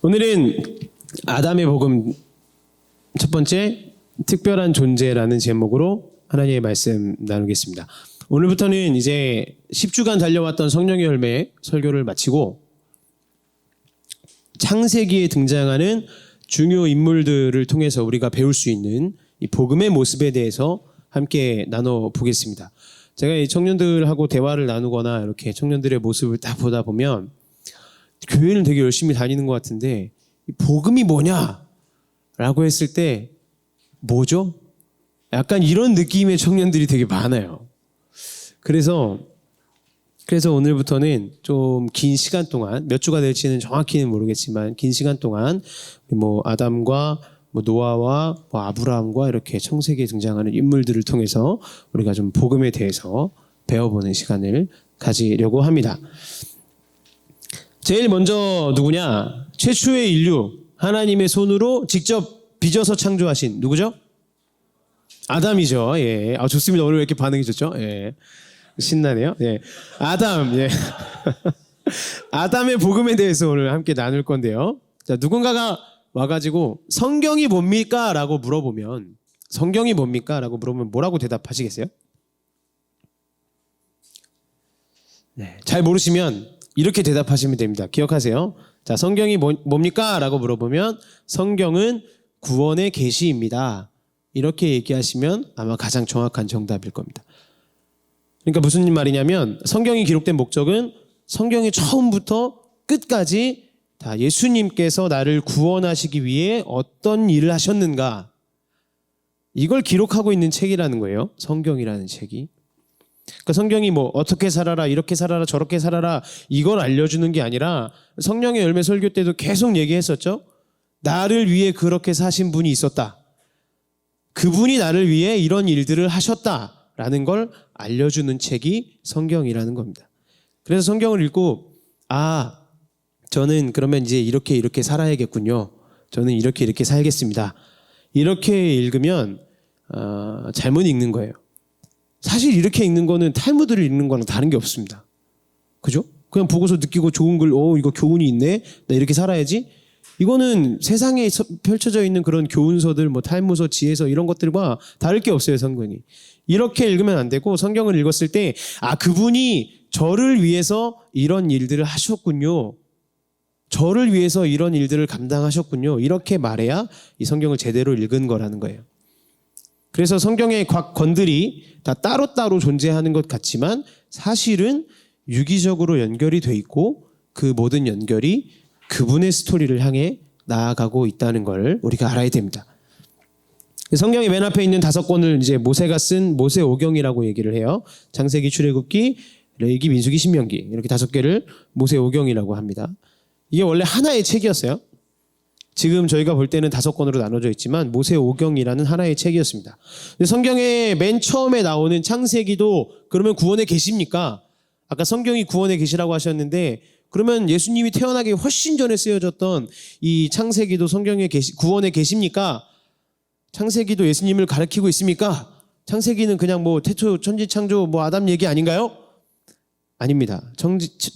오늘은 아담의 복음 첫 번째 특별한 존재라는 제목으로 하나님의 말씀 나누겠습니다. 오늘부터는 이제 10주간 달려왔던 성령의 열매 설교를 마치고 창세기에 등장하는 중요 인물들을 통해서 우리가 배울 수 있는 이 복음의 모습에 대해서 함께 나눠보겠습니다. 제가 이 청년들하고 대화를 나누거나 이렇게 청년들의 모습을 딱 보다 보면 교회는 되게 열심히 다니는 것 같은데 복음이 뭐냐? 라고 했을 때 뭐죠? 약간 이런 느낌의 청년들이 되게 많아요. 그래서 오늘부터는 좀 긴 시간 동안, 몇 주가 될지는 정확히는 모르겠지만 긴 시간 동안 뭐 아담과 노아와 아브라함과 이렇게 창세기에 등장하는 인물들을 통해서 우리가 좀 복음에 대해서 배워보는 시간을 가지려고 합니다. 제일 먼저 누구냐? 최초의 인류, 하나님의 손으로 직접 빚어서 창조하신 누구죠? 아담이죠. 예. 좋습니다. 오늘 왜 이렇게 반응이 좋죠? 예. 신나네요. 예. 아담. 예. 아담의 복음에 대해서 오늘 함께 나눌 건데요. 자, 누군가가 와가지고 성경이 뭡니까? 라고 물어보면 성경이 뭡니까? 라고 물어보면 뭐라고 대답하시겠어요? 네. 잘 모르시면 이렇게 대답하시면 됩니다. 기억하세요. 자, 성경이 뭡니까? 라고 물어보면 성경은 구원의 계시입니다. 이렇게 얘기하시면 아마 가장 정확한 정답일 겁니다. 그러니까 무슨 말이냐면 성경이 기록된 목적은 성경의 처음부터 끝까지 다 예수님께서 나를 구원하시기 위해 어떤 일을 하셨는가, 이걸 기록하고 있는 책이라는 거예요. 성경이라는 책이. 그러니까 성경이 뭐 어떻게 살아라, 이렇게 살아라, 저렇게 살아라 이걸 알려주는 게 아니라 성령의 열매 설교 때도 계속 얘기했었죠. 나를 위해 그렇게 사신 분이 있었다. 그분이 나를 위해 이런 일들을 하셨다라는 걸 알려주는 책이 성경이라는 겁니다. 그래서 성경을 읽고 저는 그러면 이제 이렇게 살아야겠군요. 저는 이렇게 살겠습니다. 이렇게 읽으면 잘못 읽는 거예요. 사실 이렇게 읽는 거는 탈무드를 읽는 거랑 다른 게 없습니다. 그죠? 그냥 보고서 느끼고 좋은 글, 이거 교훈이 있네? 나 이렇게 살아야지? 이거는 세상에 펼쳐져 있는 그런 교훈서들, 탈무서, 지혜서 이런 것들과 다를 게 없어요, 성경이. 이렇게 읽으면 안 되고 성경을 읽었을 때, 그분이 저를 위해서 이런 일들을 하셨군요. 저를 위해서 이런 일들을 감당하셨군요. 이렇게 말해야 이 성경을 제대로 읽은 거라는 거예요. 그래서 성경의 각 권들이 다 따로따로 존재하는 것 같지만 사실은 유기적으로 연결이 돼 있고 그 모든 연결이 그분의 스토리를 향해 나아가고 있다는 걸 우리가 알아야 됩니다. 성경의 맨 앞에 있는 5권을 이제 모세가 쓴 모세오경이라고 얘기를 해요. 창세기, 출애굽기, 레위기, 민수기, 신명기, 이렇게 5개를 모세오경이라고 합니다. 이게 원래 하나의 책이었어요. 지금 저희가 볼 때는 5권으로 나눠져 있지만 모세오경이라는 하나의 책이었습니다. 근데 성경의 맨 처음에 나오는 창세기도 그러면 구원의 계시입니까? 아까 성경이 구원의 계시라고 하셨는데 그러면 예수님이 태어나기 훨씬 전에 쓰여졌던 이 창세기도 성경의 계시, 구원의 계시입니까? 창세기도 예수님을 가리키고 있습니까? 창세기는 그냥 태초, 천지, 창조, 아담 얘기 아닌가요? 아닙니다.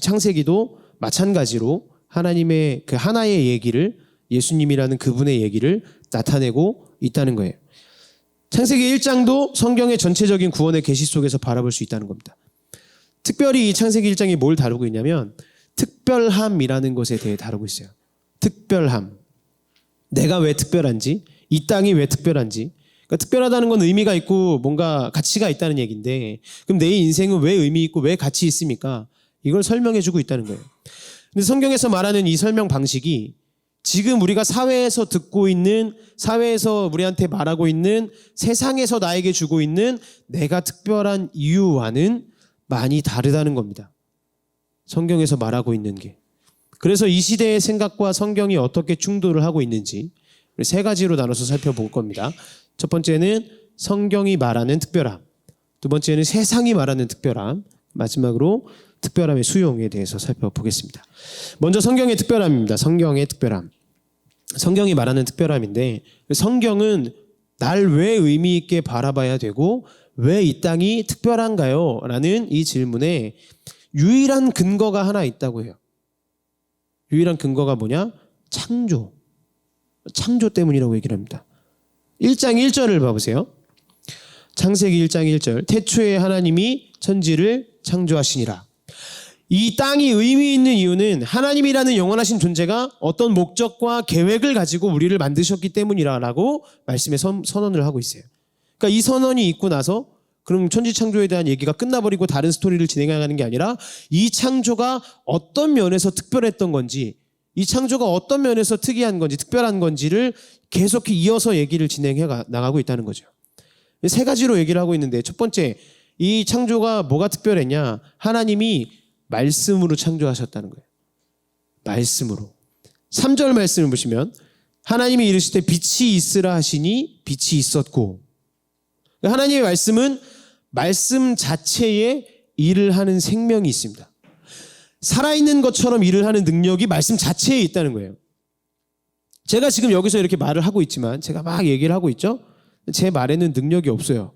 창세기도 마찬가지로 하나님의 그 하나의 얘기를, 예수님이라는 그분의 얘기를 나타내고 있다는 거예요. 창세기 1장도 성경의 전체적인 구원의 계시 속에서 바라볼 수 있다는 겁니다. 특별히 이 창세기 1장이 뭘 다루고 있냐면 특별함이라는 것에 대해 다루고 있어요. 특별함. 내가 왜 특별한지, 이 땅이 왜 특별한지. 그러니까 특별하다는 건 의미가 있고 뭔가 가치가 있다는 얘기인데 그럼 내 인생은 왜 의미 있고 왜 가치 있습니까? 이걸 설명해주고 있다는 거예요. 근데 성경에서 말하는 이 설명 방식이 지금 우리가 사회에서 듣고 있는, 사회에서 우리한테 말하고 있는, 세상에서 나에게 주고 있는 내가 특별한 이유와는 많이 다르다는 겁니다. 성경에서 말하고 있는 게. 그래서 이 시대의 생각과 성경이 어떻게 충돌을 하고 있는지 3가지로 나눠서 살펴볼 겁니다. 첫 번째는 성경이 말하는 특별함. 두 번째는 세상이 말하는 특별함. 마지막으로 특별함의 수용에 대해서 살펴보겠습니다. 먼저 성경의 특별함입니다. 성경의 특별함. 성경이 말하는 특별함인데 성경은 날 왜 의미 있게 바라봐야 되고 왜 이 땅이 특별한가요? 라는 이 질문에 유일한 근거가 하나 있다고 해요. 유일한 근거가 뭐냐? 창조 때문이라고 얘기를 합니다. 1장 1절을 봐보세요. 창세기 1장 1절. 태초에 하나님이 천지를 창조하시니라. 이 땅이 의미 있는 이유는 하나님이라는 영원하신 존재가 어떤 목적과 계획을 가지고 우리를 만드셨기 때문이라고 말씀에 선언을 하고 있어요. 그러니까 이 선언이 있고 나서 그럼 천지창조에 대한 얘기가 끝나버리고 다른 스토리를 진행하는 게 아니라 이 창조가 어떤 면에서 특별했던 건지, 이 창조가 어떤 면에서 특이한 건지, 특별한 건지를 계속 이어서 얘기를 진행해 나가고 있다는 거죠. 세 가지로 얘기를 하고 있는데, 첫 번째, 이 창조가 뭐가 특별했냐? 하나님이 말씀으로 창조하셨다는 거예요. 말씀으로. 3절 말씀을 보시면 하나님이 이르시되 빛이 있으라 하시니 빛이 있었고, 하나님의 말씀은 말씀 자체에 일을 하는 생명이 있습니다. 살아있는 것처럼 일을 하는 능력이 말씀 자체에 있다는 거예요. 제가 지금 여기서 이렇게 말을 하고 있지만, 제가 막 얘기를 하고 있죠? 제 말에는 능력이 없어요.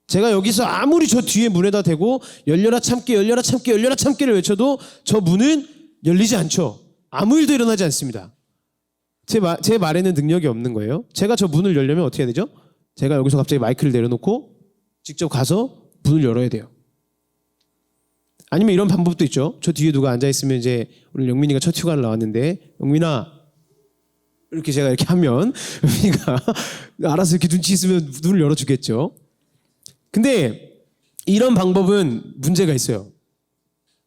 제가 여기서 아무리 저 뒤에 문에다 대고 열려라 참깨 열려라 참깨 열려라 참깨를 외쳐도 저 문은 열리지 않죠. 아무 일도 일어나지 않습니다. 제 말에는 능력이 없는 거예요. 제가 저 문을 열려면 어떻게 해야 되죠? 제가 여기서 갑자기 마이크를 내려놓고 직접 가서 문을 열어야 돼요. 아니면 이런 방법도 있죠. 저 뒤에 누가 앉아있으면 이제 오늘 영민이가 첫 휴가를 나왔는데, 영민아 이렇게 제가 이렇게 하면 영민이가 알아서 이렇게 눈치 있으면 문을 열어주겠죠. 근데 이런 방법은 문제가 있어요.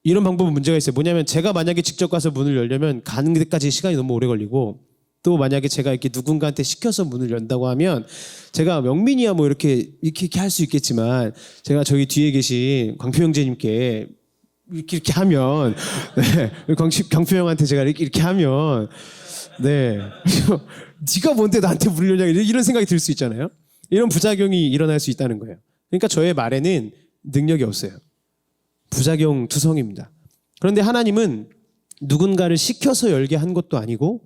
이런 방법은 문제가 있어요. 뭐냐면 제가 만약에 직접 가서 문을 열려면 가는 데까지 시간이 너무 오래 걸리고, 또 만약에 제가 이렇게 누군가한테 시켜서 문을 연다고 하면 제가 명민이야 뭐 이렇게 할 수 있겠지만, 제가 저기 뒤에 계신 광표 형제님께 이렇게 하면, 네, 광표 형한테 제가 이렇게 하면, 네, 네가 뭔데 나한테 문을 열냐 이런 생각이 들 수 있잖아요. 이런 부작용이 일어날 수 있다는 거예요. 그러니까 저의 말에는 능력이 없어요. 부작용 투성입니다. 그런데 하나님은 누군가를 시켜서 열게 한 것도 아니고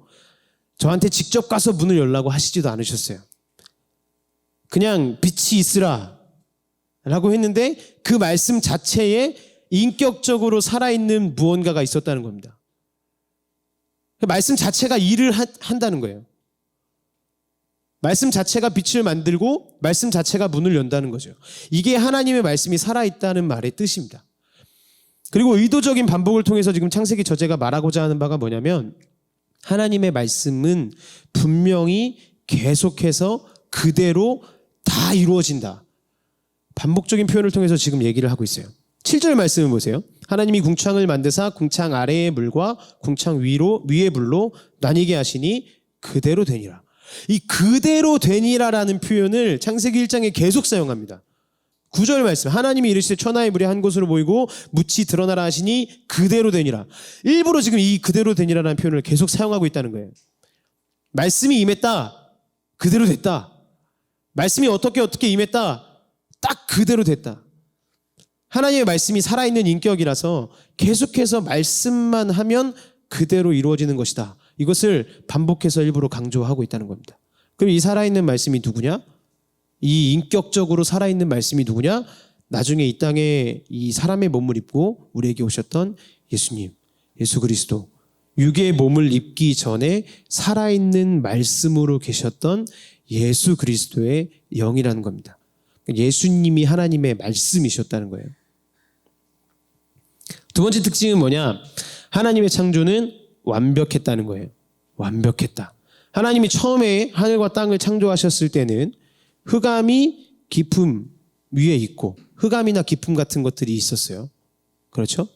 저한테 직접 가서 문을 열라고 하시지도 않으셨어요. 그냥 빛이 있으라 라고 했는데 그 말씀 자체에 인격적으로 살아있는 무언가가 있었다는 겁니다. 말씀 자체가 일을 한다는 거예요. 말씀 자체가 빛을 만들고 말씀 자체가 문을 연다는 거죠. 이게 하나님의 말씀이 살아있다는 말의 뜻입니다. 그리고 의도적인 반복을 통해서 지금 창세기 저자가 말하고자 하는 바가 뭐냐면, 하나님의 말씀은 분명히 계속해서 그대로 다 이루어진다. 반복적인 표현을 통해서 지금 얘기를 하고 있어요. 7절 말씀을 보세요. 하나님이 궁창을 만드사 궁창 아래의 물과 궁창 위의 물로 나뉘게 하시니 그대로 되니라. 이 그대로 되니라라는 표현을 창세기 1장에 계속 사용합니다. 9절 말씀, 하나님이 이르시되 천하의 물이 한 곳으로 모이고 묻이 드러나라 하시니 그대로 되니라. 일부러 지금 이 그대로 되니라라는 표현을 계속 사용하고 있다는 거예요. 말씀이 임했다, 그대로 됐다. 말씀이 어떻게 임했다, 딱 그대로 됐다. 하나님의 말씀이 살아있는 인격이라서 계속해서 말씀만 하면 그대로 이루어지는 것이다. 이것을 반복해서 일부러 강조하고 있다는 겁니다. 그럼 이 살아있는 말씀이 누구냐? 이 인격적으로 살아있는 말씀이 누구냐? 나중에 이 땅에 이 사람의 몸을 입고 우리에게 오셨던 예수님, 예수 그리스도, 육의 몸을 입기 전에 살아있는 말씀으로 계셨던 예수 그리스도의 영이라는 겁니다. 예수님이 하나님의 말씀이셨다는 거예요. 두 번째 특징은 뭐냐? 하나님의 창조는 완벽했다는 거예요. 완벽했다. 하나님이 처음에 하늘과 땅을 창조하셨을 때는 흑암이 깊음 위에 있고 흑암이나 깊음 같은 것들이 있었어요. 그렇죠?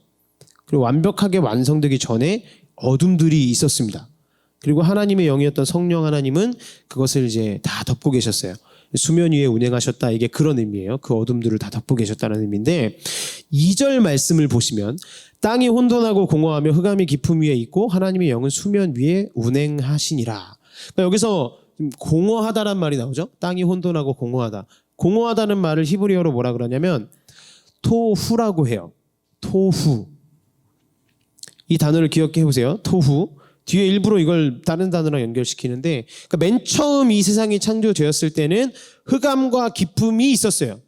그리고 완벽하게 완성되기 전에 어둠들이 있었습니다. 그리고 하나님의 영이었던 성령 하나님은 그것을 이제 다 덮고 계셨어요. 수면 위에 운행하셨다, 이게 그런 의미예요. 그 어둠들을 다 덮고 계셨다는 의미인데, 2절 말씀을 보시면 땅이 혼돈하고 공허하며 흑암이 깊음 위에 있고 하나님의 영은 수면 위에 운행하시니라. 그러니까 여기서 공허하다란 말이 나오죠. 땅이 혼돈하고 공허하다. 공허하다는 말을 히브리어로 뭐라 그러냐면 토후라고 해요. 토후. 이 단어를 기억해 보세요. 토후. 뒤에 일부러 이걸 다른 단어랑 연결시키는데, 그러니까 맨 처음 이 세상이 창조되었을 때는 흑암과 깊음이 있었어요.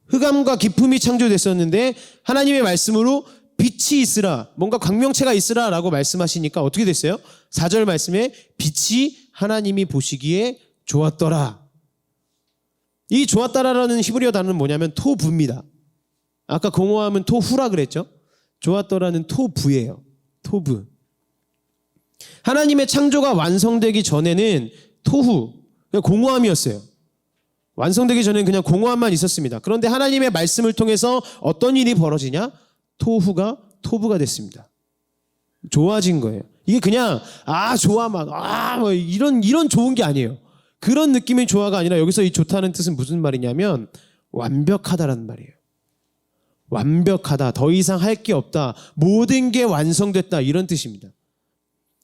흑암과 깊음이 창조됐었는데 하나님의 말씀으로 빛이 있으라, 뭔가 광명체가 있으라 라고 말씀하시니까 어떻게 됐어요? 4절 말씀에 빛이 하나님이 보시기에 좋았더라. 이 좋았다라는 히브리어 단어는 뭐냐면 토부입니다. 아까 공허함은 토후라 그랬죠? 좋았더라는 토부예요. 토부. 하나님의 창조가 완성되기 전에는 토후, 그냥 공허함이었어요. 완성되기 전에는 그냥 공허함만 있었습니다. 그런데 하나님의 말씀을 통해서 어떤 일이 벌어지냐? 토후가 토부가 됐습니다. 좋아진 거예요. 이게 그냥 좋아 뭐 이런 좋은 게 아니에요. 그런 느낌의 좋아가 아니라 여기서 이 좋다는 뜻은 무슨 말이냐면 완벽하다라는 말이에요. 완벽하다. 더 이상 할 게 없다. 모든 게 완성됐다. 이런 뜻입니다.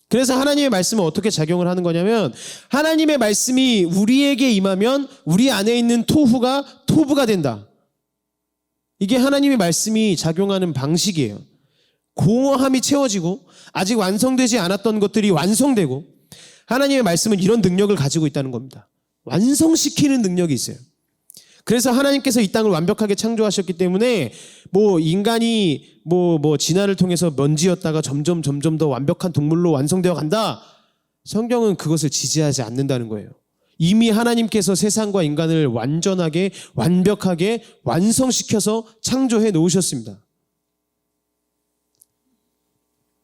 그래서 하나님의 말씀은 어떻게 작용을 하는 거냐면 하나님의 말씀이 우리에게 임하면 우리 안에 있는 토후가 토부가 된다. 이게 하나님의 말씀이 작용하는 방식이에요. 공허함이 채워지고 아직 완성되지 않았던 것들이 완성되고 하나님의 말씀은 이런 능력을 가지고 있다는 겁니다. 완성시키는 능력이 있어요. 그래서 하나님께서 이 땅을 완벽하게 창조하셨기 때문에 인간이 진화를 통해서 먼지였다가 점점 더 완벽한 동물로 완성되어 간다. 성경은 그것을 지지하지 않는다는 거예요. 이미 하나님께서 세상과 인간을 완전하게 완벽하게 완성시켜서 창조해 놓으셨습니다.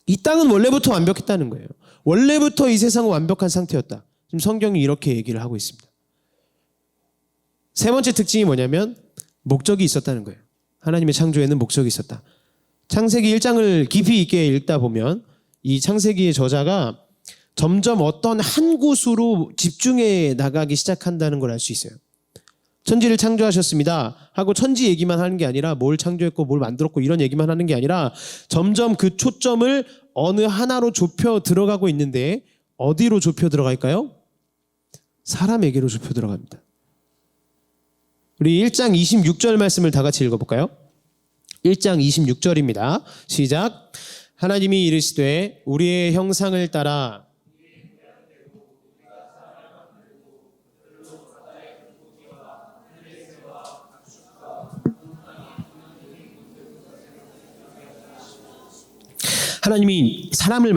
이 땅은 원래부터 완벽했다는 거예요. 원래부터 이 세상은 완벽한 상태였다. 지금 성경이 이렇게 얘기를 하고 있습니다. 세 번째 특징이 뭐냐면 목적이 있었다는 거예요. 하나님의 창조에는 목적이 있었다. 창세기 1장을 깊이 있게 읽다 보면 이 창세기의 저자가 점점 어떤 한 곳으로 집중해 나가기 시작한다는 걸 알 수 있어요. 천지를 창조하셨습니다 하고 천지 얘기만 하는 게 아니라 뭘 창조했고 뭘 만들었고 이런 얘기만 하는 게 아니라 점점 그 초점을 어느 하나로 좁혀 들어가고 있는데 어디로 좁혀 들어갈까요? 사람에게로 좁혀 들어갑니다. 우리 1장 26절 말씀을 다 같이 읽어볼까요? 1장 26절입니다. 시작. 하나님이 이르시되 우리의 형상을 따라 하나님이 사람을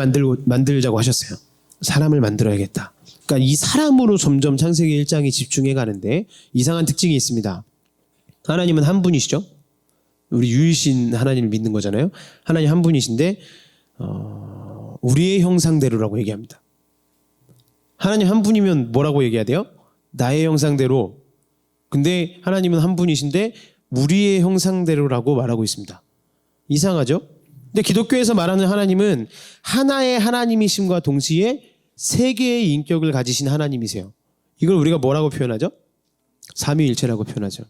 만들자고 하셨어요. 사람을 만들어야겠다. 그러니까 이 사람으로 점점 창세기 1장이 집중해 가는데 이상한 특징이 있습니다. 하나님은 한 분이시죠. 우리 유일신 하나님을 믿는 거잖아요. 하나님 한 분이신데 우리의 형상대로라고 얘기합니다. 하나님 한 분이면 뭐라고 얘기해야 돼요? 나의 형상대로. 근데 하나님은 한 분이신데 우리의 형상대로라고 말하고 있습니다. 이상하죠? 근데 기독교에서 말하는 하나님은 하나의 하나님이심과 동시에 세 개의 인격을 가지신 하나님이세요. 이걸 우리가 뭐라고 표현하죠? 삼위일체라고 표현하죠.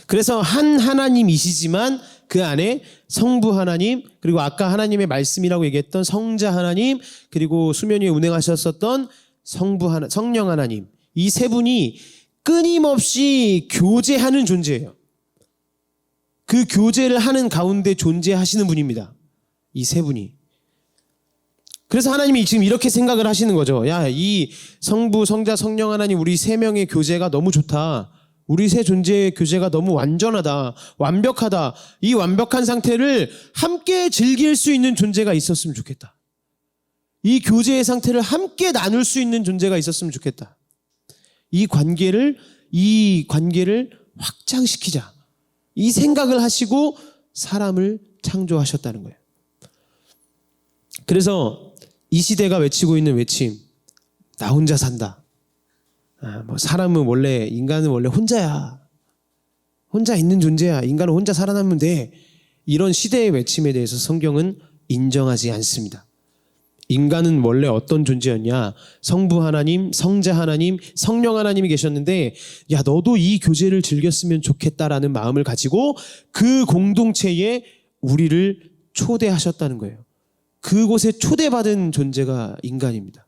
그래서 한 하나님이시지만 그 안에 성부 하나님, 그리고 아까 하나님의 말씀이라고 얘기했던 성자 하나님, 그리고 수면 위에 운행하셨었던 성령 하나님, 이 세 분이 끊임없이 교제하는 존재예요. 그 교제를 하는 가운데 존재하시는 분입니다. 이 세 분이. 그래서 하나님이 지금 이렇게 생각을 하시는 거죠. 야, 이 성부, 성자, 성령 하나님 우리 세 명의 교제가 너무 좋다. 우리 세 존재의 교제가 너무 완전하다. 완벽하다. 이 완벽한 상태를 함께 즐길 수 있는 존재가 있었으면 좋겠다. 이 교제의 상태를 함께 나눌 수 있는 존재가 있었으면 좋겠다. 이 관계를 확장시키자. 이 생각을 하시고 사람을 창조하셨다는 거예요. 그래서 이 시대가 외치고 있는 외침, 나 혼자 산다. 인간은 원래 혼자야. 혼자 있는 존재야. 인간은 혼자 살아남으면 돼. 이런 시대의 외침에 대해서 성경은 인정하지 않습니다. 인간은 원래 어떤 존재였냐? 성부 하나님, 성자 하나님, 성령 하나님이 계셨는데 야, 너도 이 교제를 즐겼으면 좋겠다라는 마음을 가지고 그 공동체에 우리를 초대하셨다는 거예요. 그곳에 초대받은 존재가 인간입니다.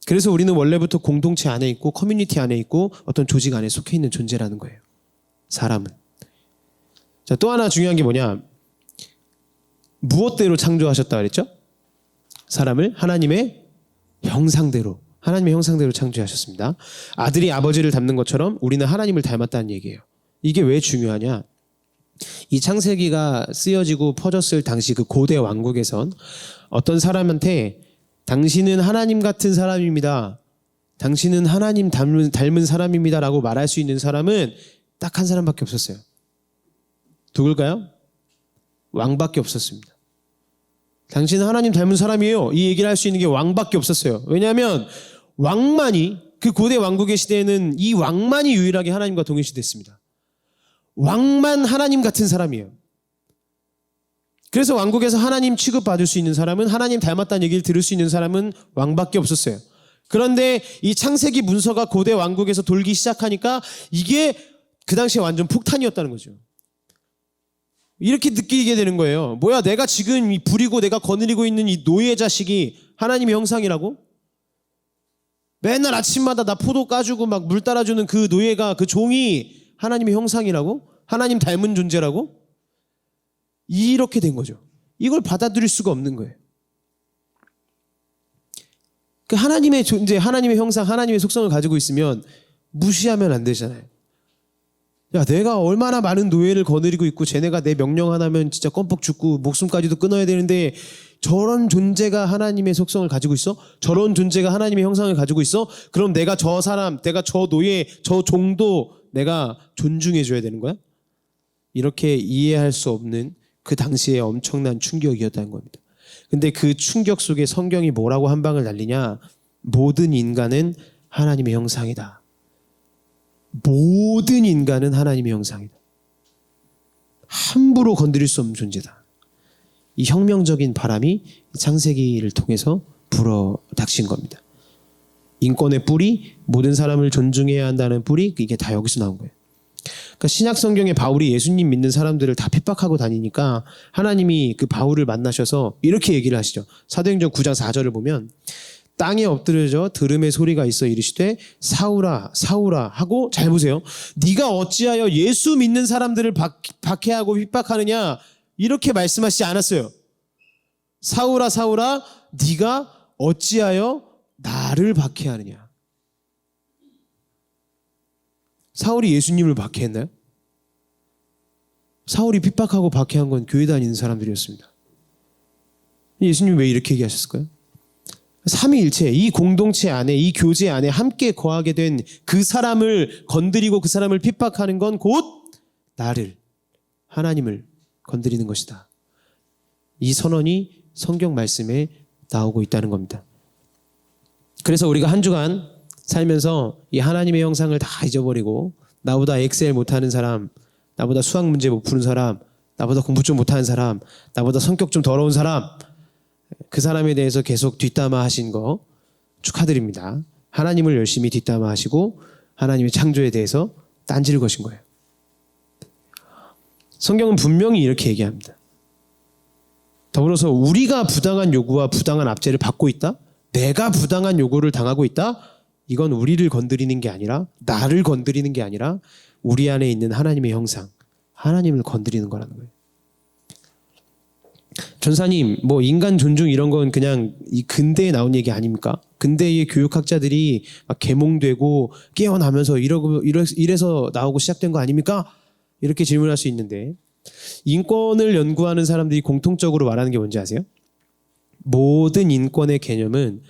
그래서 우리는 원래부터 공동체 안에 있고 커뮤니티 안에 있고 어떤 조직 안에 속해 있는 존재라는 거예요. 사람은. 자, 또 하나 중요한 게 뭐냐? 무엇대로 창조하셨다 그랬죠? 사람을 하나님의 형상대로 창조하셨습니다. 아들이 아버지를 닮는 것처럼 우리는 하나님을 닮았다는 얘기예요. 이게 왜 중요하냐? 이 창세기가 쓰여지고 퍼졌을 당시 그 고대 왕국에선 어떤 사람한테 당신은 하나님 같은 사람입니다. 당신은 하나님 닮은 사람입니다. 라고 말할 수 있는 사람은 딱 한 사람밖에 없었어요. 누굴까요? 왕밖에 없었습니다. 당신은 하나님 닮은 사람이에요. 이 얘기를 할 수 있는 게 왕밖에 없었어요. 왜냐하면 왕만이, 그 고대 왕국의 시대에는 이 왕만이 유일하게 하나님과 동일시됐습니다. 왕만 하나님 같은 사람이에요. 그래서 왕국에서 하나님 취급받을 수 있는 사람은, 하나님 닮았다는 얘기를 들을 수 있는 사람은 왕밖에 없었어요. 그런데 이 창세기 문서가 고대 왕국에서 돌기 시작하니까 이게 그 당시에 완전 폭탄이었다는 거죠. 이렇게 느끼게 되는 거예요. 뭐야, 내가 지금 부리고 내가 거느리고 있는 이 노예 자식이 하나님의 형상이라고? 맨날 아침마다 나 포도 까주고 막 물 따라주는 그 노예가, 그 종이 하나님의 형상이라고? 하나님 닮은 존재라고? 이렇게 된 거죠. 이걸 받아들일 수가 없는 거예요. 그 하나님의 존재, 하나님의 형상, 하나님의 속성을 가지고 있으면 무시하면 안 되잖아요. 야, 내가 얼마나 많은 노예를 거느리고 있고 쟤네가 내 명령 하나면 진짜 껌뻑 죽고 목숨까지도 끊어야 되는데 저런 존재가 하나님의 속성을 가지고 있어? 저런 존재가 하나님의 형상을 가지고 있어? 그럼 내가 저 사람, 내가 저 노예, 저 종도 내가 존중해 줘야 되는 거야? 이렇게 이해할 수 없는 그 당시에 엄청난 충격이었다는 겁니다. 근데 그 충격 속에 성경이 뭐라고 한 방을 날리냐? 모든 인간은 하나님의 형상이다. 모든 인간은 하나님의 형상이다. 함부로 건드릴 수 없는 존재다. 이 혁명적인 바람이 창세기를 통해서 불어닥친 겁니다. 인권의 뿌리, 모든 사람을 존중해야 한다는 뿌리, 이게 다 여기서 나온 거예요. 그러니까 신약 성경에 바울이 예수님 믿는 사람들을 다 핍박하고 다니니까 하나님이 그 바울을 만나셔서 이렇게 얘기를 하시죠. 사도행전 9장 4절을 보면 땅에 엎드려져 들음의 소리가 있어 이르시되 사울아 사울아 하고, 잘 보세요. 네가 어찌하여 예수 믿는 사람들을 박해하고 핍박하느냐, 이렇게 말씀하시지 않았어요. 사울아 사울아 네가 어찌하여 나를 박해하느냐. 사울이 예수님을 박해했나요? 사울이 핍박하고 박해한 건 교회 다니는 사람들이었습니다. 예수님이 왜 이렇게 얘기하셨을까요? 삼위일체, 이 공동체 안에, 이 교제 안에 함께 거하게 된 그 사람을 건드리고 그 사람을 핍박하는 건 곧 나를, 하나님을 건드리는 것이다. 이 선언이 성경 말씀에 나오고 있다는 겁니다. 그래서 우리가 한 주간 살면서 이 하나님의 형상을 다 잊어버리고 나보다 엑셀 못하는 사람, 나보다 수학 문제 못 푸는 사람, 나보다 공부 좀 못하는 사람, 나보다 성격 좀 더러운 사람, 그 사람에 대해서 계속 뒷담화 하신 거 축하드립니다. 하나님을 열심히 뒷담화 하시고 하나님의 창조에 대해서 딴지를 거신 거예요. 성경은 분명히 이렇게 얘기합니다. 더불어서 우리가 부당한 요구와 부당한 압제를 받고 있다? 내가 부당한 요구를 당하고 있다? 이건 우리를 건드리는 게 아니라, 나를 건드리는 게 아니라 우리 안에 있는 하나님의 형상, 하나님을 건드리는 거라는 거예요. 전사님, 뭐 인간 존중 이런 건 그냥 이 근대에 나온 얘기 아닙니까? 근대의 교육학자들이 막 계몽되고 깨어나면서 이래서 나오고 시작된 거 아닙니까? 이렇게 질문할 수 있는데, 인권을 연구하는 사람들이 공통적으로 말하는 게 뭔지 아세요? 모든 인권의 개념은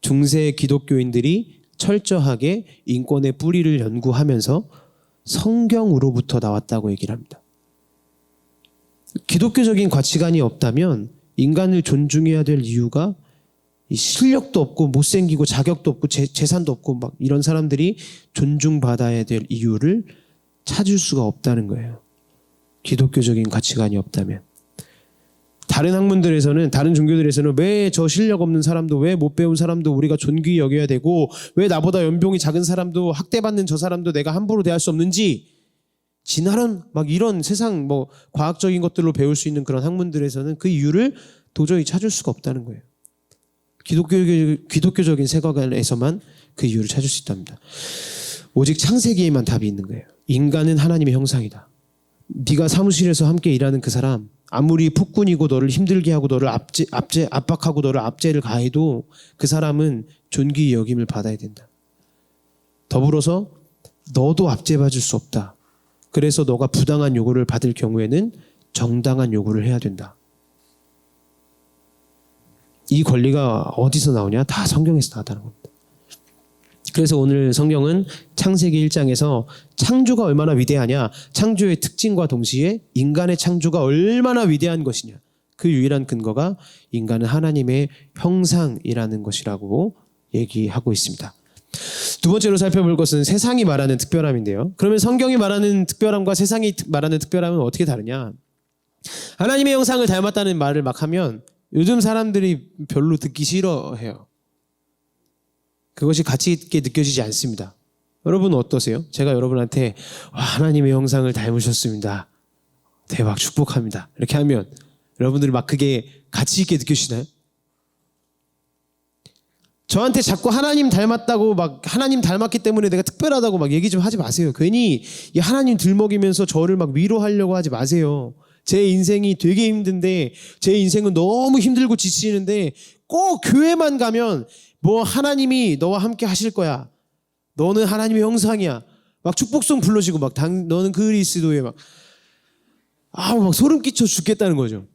중세 기독교인들이 철저하게 인권의 뿌리를 연구하면서 성경으로부터 나왔다고 얘기를 합니다. 기독교적인 가치관이 없다면 인간을 존중해야 될 이유가, 이 실력도 없고 못생기고 자격도 없고 재산도 없고 막 이런 사람들이 존중받아야 될 이유를 찾을 수가 없다는 거예요. 기독교적인 가치관이 없다면. 다른 학문들에서는, 다른 종교들에서는 왜 저 실력 없는 사람도, 왜 못 배운 사람도 우리가 존귀히 여겨야 되고, 왜 나보다 연봉이 작은 사람도, 학대받는 저 사람도 내가 함부로 대할 수 없는지, 진화론 막 이런 세상 뭐 과학적인 것들로 배울 수 있는 그런 학문들에서는 그 이유를 도저히 찾을 수가 없다는 거예요. 기독교적인 세계관에서만 그 이유를 찾을 수 있답니다. 오직 창세기에만 답이 있는 거예요. 인간은 하나님의 형상이다. 네가 사무실에서 함께 일하는 그 사람, 아무리 폭군이고 너를 힘들게 하고 너를 압박하고 너를 압제를 가해도 그 사람은 존귀히 여김을 받아야 된다. 더불어서 너도 압제받을 수 없다. 그래서 너가 부당한 요구를 받을 경우에는 정당한 요구를 해야 된다. 이 권리가 어디서 나오냐? 다 성경에서 나왔다는 겁니다. 그래서 오늘 성경은 창세기 1장에서 창조가 얼마나 위대하냐, 창조의 특징과 동시에 인간의 창조가 얼마나 위대한 것이냐, 그 유일한 근거가 인간은 하나님의 형상이라는 것이라고 얘기하고 있습니다. 두 번째로 살펴볼 것은 세상이 말하는 특별함인데요. 그러면 성경이 말하는 특별함과 세상이 말하는 특별함은 어떻게 다르냐? 하나님의 형상을 닮았다는 말을 막 하면 요즘 사람들이 별로 듣기 싫어해요. 그것이 가치 있게 느껴지지 않습니다. 여러분은 어떠세요? 제가 여러분한테 하나님의 형상을 닮으셨습니다. 대박, 축복합니다. 이렇게 하면 여러분들이 막 그게 가치 있게 느껴지나요? 저한테 자꾸 하나님 닮았다고 막 하나님 닮았기 때문에 내가 특별하다고 막 얘기 좀 하지 마세요. 괜히 이 하나님 들먹이면서 저를 막 위로하려고 하지 마세요. 제 인생이 되게 힘든데, 제 인생은 너무 힘들고 지치는데 꼭 교회만 가면 뭐 하나님이 너와 함께 하실 거야. 너는 하나님의 형상이야. 막 축복송 불러주고 막 너는 그리스도의 막 소름 끼쳐 죽겠다는 거죠.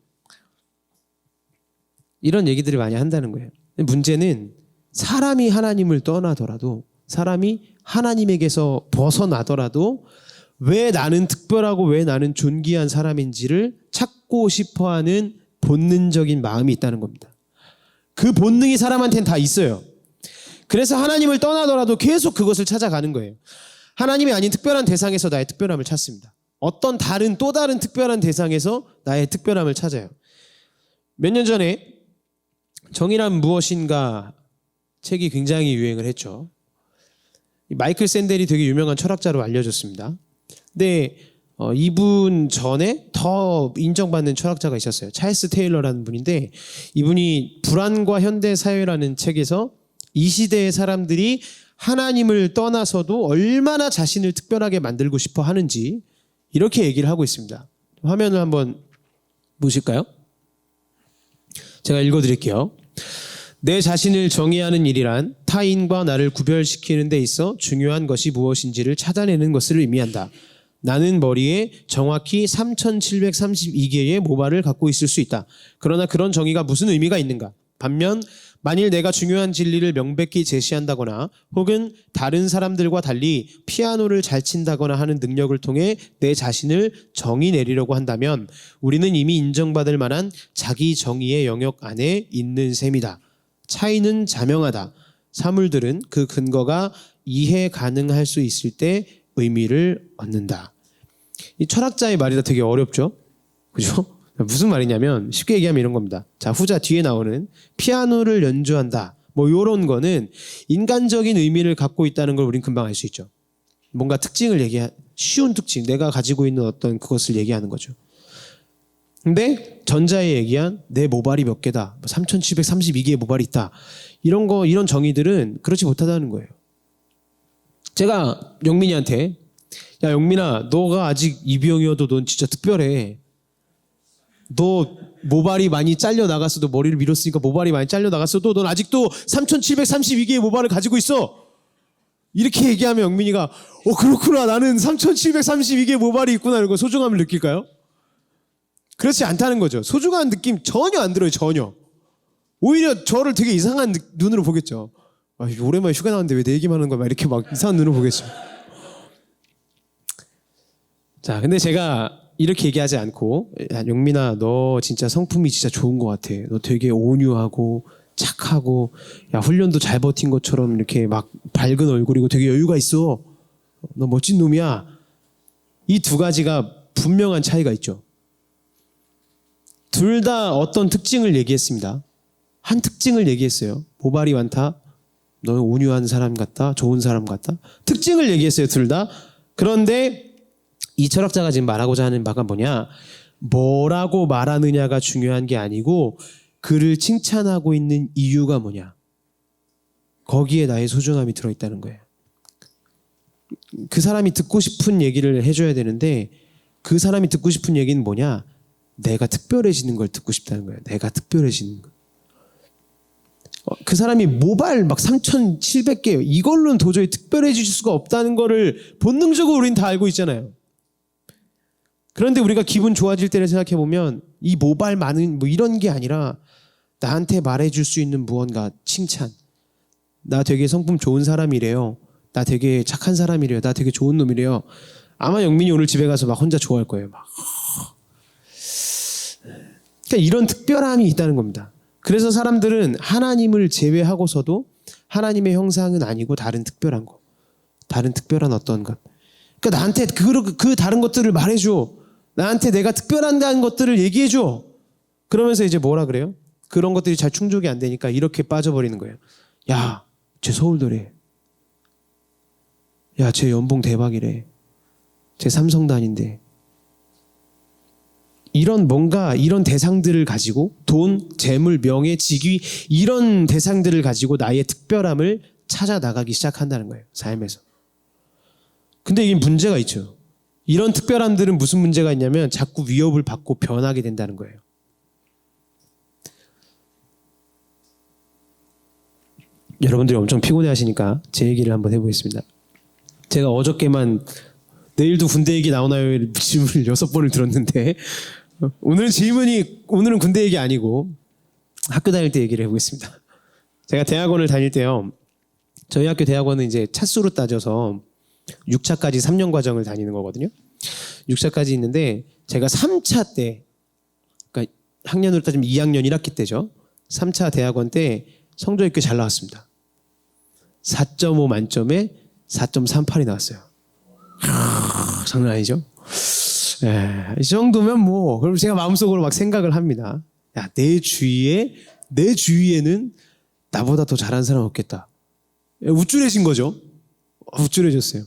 이런 얘기들을 많이 한다는 거예요. 문제는 사람이 하나님을 떠나더라도, 사람이 하나님에게서 벗어나더라도 왜 나는 특별하고 왜 나는 존귀한 사람인지를 찾고 싶어하는 본능적인 마음이 있다는 겁니다. 그 본능이 사람한테는 다 있어요. 그래서 하나님을 떠나더라도 계속 그것을 찾아가는 거예요. 하나님이 아닌 특별한 대상에서 나의 특별함을 찾습니다. 어떤 또 다른 특별한 대상에서 나의 특별함을 찾아요. 몇 년 전에 정의란 무엇인가 책이 굉장히 유행을 했죠. 마이클 샌델이 되게 유명한 철학자로 알려졌습니다. 근데 이분 전에 더 인정받는 철학자가 있었어요. 찰스 테일러라는 분인데, 이분이 불안과 현대사회라는 책에서 이 시대의 사람들이 하나님을 떠나서도 얼마나 자신을 특별하게 만들고 싶어 하는지 이렇게 얘기를 하고 있습니다. 화면을 한번 보실까요? 제가 읽어드릴게요. 내 자신을 정의하는 일이란 타인과 나를 구별시키는 데 있어 중요한 것이 무엇인지를 찾아내는 것을 의미한다. 나는 머리에 정확히 3732개의 모발을 갖고 있을 수 있다. 그러나 그런 정의가 무슨 의미가 있는가? 반면 만일 내가 중요한 진리를 명백히 제시한다거나 혹은 다른 사람들과 달리 피아노를 잘 친다거나 하는 능력을 통해 내 자신을 정의 내리려고 한다면 우리는 이미 인정받을 만한 자기 정의의 영역 안에 있는 셈이다. 차이는 자명하다. 사물들은 그 근거가 이해 가능할 수 있을 때 의미를 얻는다. 이 철학자의 말이 다 되게 어렵죠? 그죠? 무슨 말이냐면 쉽게 얘기하면 이런 겁니다. 자, 후자 뒤에 나오는 피아노를 연주한다. 뭐 요런 거는 인간적인 의미를 갖고 있다는 걸 우린 금방 알 수 있죠. 뭔가 특징을 쉬운 특징, 내가 가지고 있는 어떤 그것을 얘기하는 거죠. 근데 전자에 얘기한 내 모발이 몇 개다, 3732개의 모발이 있다, 이런 정의들은 그렇지 못하다는 거예요. 제가 영민이한테 야 영민아, 너가 아직 이병이어도 넌 진짜 특별해. 너 모발이 많이 잘려 나갔어도, 머리를 밀었으니까 모발이 많이 잘려 나갔어도 넌 아직도 3732개의 모발을 가지고 있어. 이렇게 얘기하면 영민이가 그렇구나, 나는 3732개의 모발이 있구나, 이러고 소중함을 느낄까요? 그렇지 않다는 거죠. 소중한 느낌 전혀 안 들어요. 전혀. 오히려 저를 되게 이상한 눈으로 보겠죠. 오랜만에 휴가 나왔는데 왜 내 얘기만 하는 거야, 막 이렇게 막 이상한 눈으로 보겠죠. 자, 근데 제가 이렇게 얘기하지 않고, 야, 영민아, 너 진짜 성품이 진짜 좋은 것 같아. 너 되게 온유하고 착하고, 야, 훈련도 잘 버틴 것처럼 이렇게 막 밝은 얼굴이고 되게 여유가 있어. 너 멋진 놈이야. 이 두 가지가 분명한 차이가 있죠. 둘 다 어떤 특징을 얘기했습니다. 한 특징을 얘기했어요. 모발이 많다. 너는 온유한 사람 같다. 좋은 사람 같다. 특징을 얘기했어요, 둘 다. 그런데 이 철학자가 지금 말하고자 하는 바가 뭐냐? 뭐라고 말하느냐가 중요한 게 아니고 그를 칭찬하고 있는 이유가 뭐냐? 거기에 나의 소중함이 들어있다는 거예요. 그 사람이 듣고 싶은 얘기를 해줘야 되는데 그 사람이 듣고 싶은 얘기는 뭐냐? 내가 특별해지는 걸 듣고 싶다는 거예요. 내가 특별해지는 거. 그 사람이 모발 막 3700개 이걸로는 도저히 특별해질 수가 없다는 거를 본능적으로 우린 다 알고 있잖아요. 그런데 우리가 기분 좋아질 때를 생각해 보면 이 모발 많은 뭐 이런 게 아니라 나한테 말해줄 수 있는 무언가 칭찬. 나 되게 성품 좋은 사람이래요. 나 되게 착한 사람이래요. 나 되게 좋은 놈이래요. 아마 영민이 오늘 집에 가서 막 혼자 좋아할 거예요. 막. 그러니까 이런 특별함이 있다는 겁니다. 그래서 사람들은 하나님을 제외하고서도 하나님의 형상은 아니고 다른 특별한 거. 다른 특별한 어떤 것. 그러니까 나한테 그 다른 것들을 말해줘. 나한테 내가 특별한다는 것들을 얘기해줘. 그러면서 이제 뭐라 그래요? 그런 것들이 잘 충족이 안 되니까 이렇게 빠져버리는 거예요. 야, 쟤 서울대래. 야, 쟤 연봉 대박이래. 쟤 삼성단인데. 이런 뭔가 이런 대상들을 가지고 돈, 재물, 명예, 직위 이런 대상들을 가지고 나의 특별함을 찾아 나가기 시작한다는 거예요. 삶에서. 근데 이게 문제가 있죠. 이런 특별함들은 무슨 문제가 있냐면 자꾸 위협을 받고 변하게 된다는 거예요. 여러분들이 엄청 피곤해 하시니까 제 얘기를 한번 해보겠습니다. 제가 어저께만 내일도 군대 얘기 나오나요? 질문을 6번을 들었는데 오늘은 군대 얘기 아니고 학교 다닐 때 얘기를 해보겠습니다. 제가 대학원을 다닐 때요. 저희 학교 대학원은 이제 차수로 따져서 6차까지 3년 과정을 다니는 거거든요. 6차까지 있는데 제가 3차 때, 그러니까 학년으로 따지면 2학년 1학기 때죠. 3차 대학원 때 성적이 꽤 잘 나왔습니다. 4.5 만점에 4.38이 나왔어요. 장난 아니죠? 이 정도면 뭐, 그럼 제가 마음속으로 막 생각을 합니다. 야, 내 주위에는 나보다 더 잘하는 사람 없겠다. 우쭐해진 거죠. 우쭐해졌어요.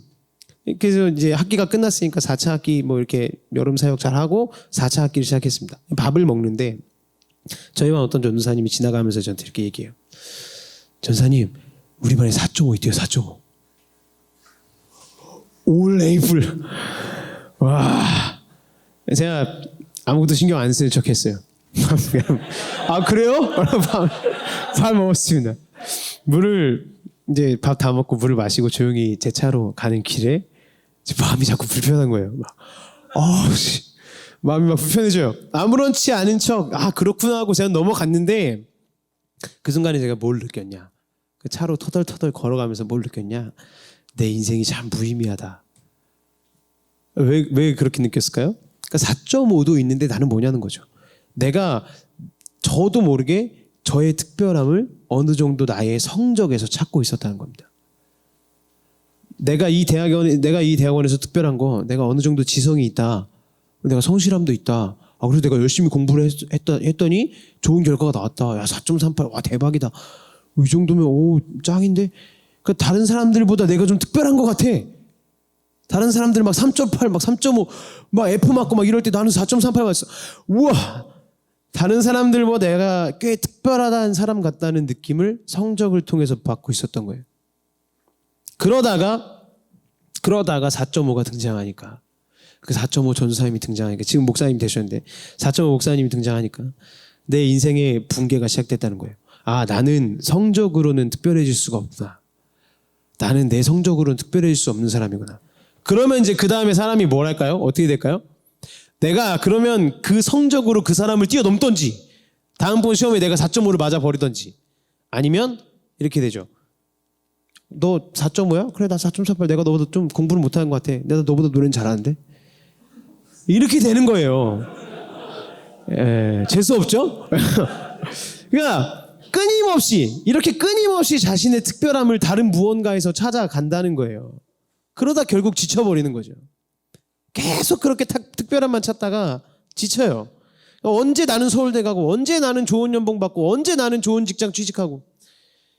그래서 이제 학기가 끝났으니까 4차 학기 뭐 이렇게 여름 사역 잘 하고 4차 학기를 시작했습니다. 밥을 먹는데 저희만 어떤 전도사님이 지나가면서 저한테 이렇게 얘기해요. 전사님, 우리 반에 4.5 있대요. 4.5. 올 에이플. 와. 제가 아무것도 신경 안 쓰는 척 했어요. 아, 그래요? 밥 먹었습니다. 이제 밥 다 먹고 물을 마시고 조용히 제 차로 가는 길에 마음이 자꾸 불편한 거예요. 마음이 막 불편해져요. 아무렇지 않은 척, 그렇구나 하고 제가 넘어갔는데 그 순간에 제가 뭘 느꼈냐. 그 차로 터덜터덜 걸어가면서 뭘 느꼈냐. 내 인생이 참 무의미하다. 왜 그렇게 느꼈을까요? 그러니까 4.5도 있는데 나는 뭐냐는 거죠. 내가 저도 모르게 저의 특별함을 어느 정도 나의 성적에서 찾고 있었다는 겁니다. 내가 이 대학원에서 특별한 거, 내가 어느 정도 지성이 있다. 내가 성실함도 있다. 그래서 내가 열심히 공부를 했더니 좋은 결과가 나왔다. 야, 4.38, 와, 대박이다. 이 정도면 짱인데. 그러니까 다른 사람들보다 내가 좀 특별한 것 같아. 다른 사람들 막 3.8, 막 3.5, 막 F 맞고 막 이럴 때 나는 4.38 맞았어. 우와! 다른 사람들보다 내가 꽤 특별하다는 사람 같다는 느낌을 성적을 통해서 받고 있었던 거예요. 그러다가 4.5가 등장하니까, 그 4.5 전도사님이 등장하니까, 지금 목사님 되셨는데 4.5 목사님이 등장하니까 내 인생의 붕괴가 시작됐다는 거예요. 나는 성적으로는 특별해질 수가 없구나. 나는 내 성적으로는 특별해질 수 없는 사람이구나. 그러면 이제 그 다음에 사람이 뭘 할까요? 어떻게 될까요? 내가 그러면 그 성적으로 그 사람을 뛰어넘던지, 다음번 시험에 내가 4.5를 맞아버리던지, 아니면 이렇게 되죠. 너 4.5야? 그래, 나 4.38. 내가 너보다 좀 공부를 못하는 것 같아. 내가 너보다 노래는 잘하는데. 이렇게 되는 거예요. 재수 없죠? 그러니까 이렇게 끊임없이 자신의 특별함을 다른 무언가에서 찾아간다는 거예요. 그러다 결국 지쳐버리는 거죠. 계속 그렇게 특별함만 찾다가 지쳐요. 언제 나는 서울대 가고, 언제 나는 좋은 연봉 받고, 언제 나는 좋은 직장 취직하고,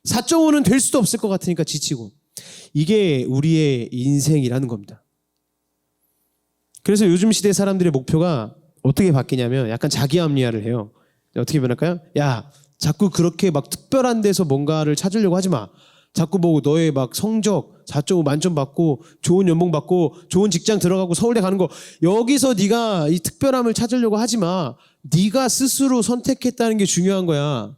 4.5는 될 수도 없을 것 같으니까 지치고. 이게 우리의 인생이라는 겁니다. 그래서 요즘 시대 사람들의 목표가 어떻게 바뀌냐면 약간 자기 합리화를 해요. 어떻게 변할까요? 야, 자꾸 그렇게 막 특별한 데서 뭔가를 찾으려고 하지 마. 자꾸 뭐 너의 막 성적 4.5 만점 받고 좋은 연봉 받고 좋은 직장 들어가고 서울대 가는 거, 여기서 네가 이 특별함을 찾으려고 하지 마. 네가 스스로 선택했다는 게 중요한 거야.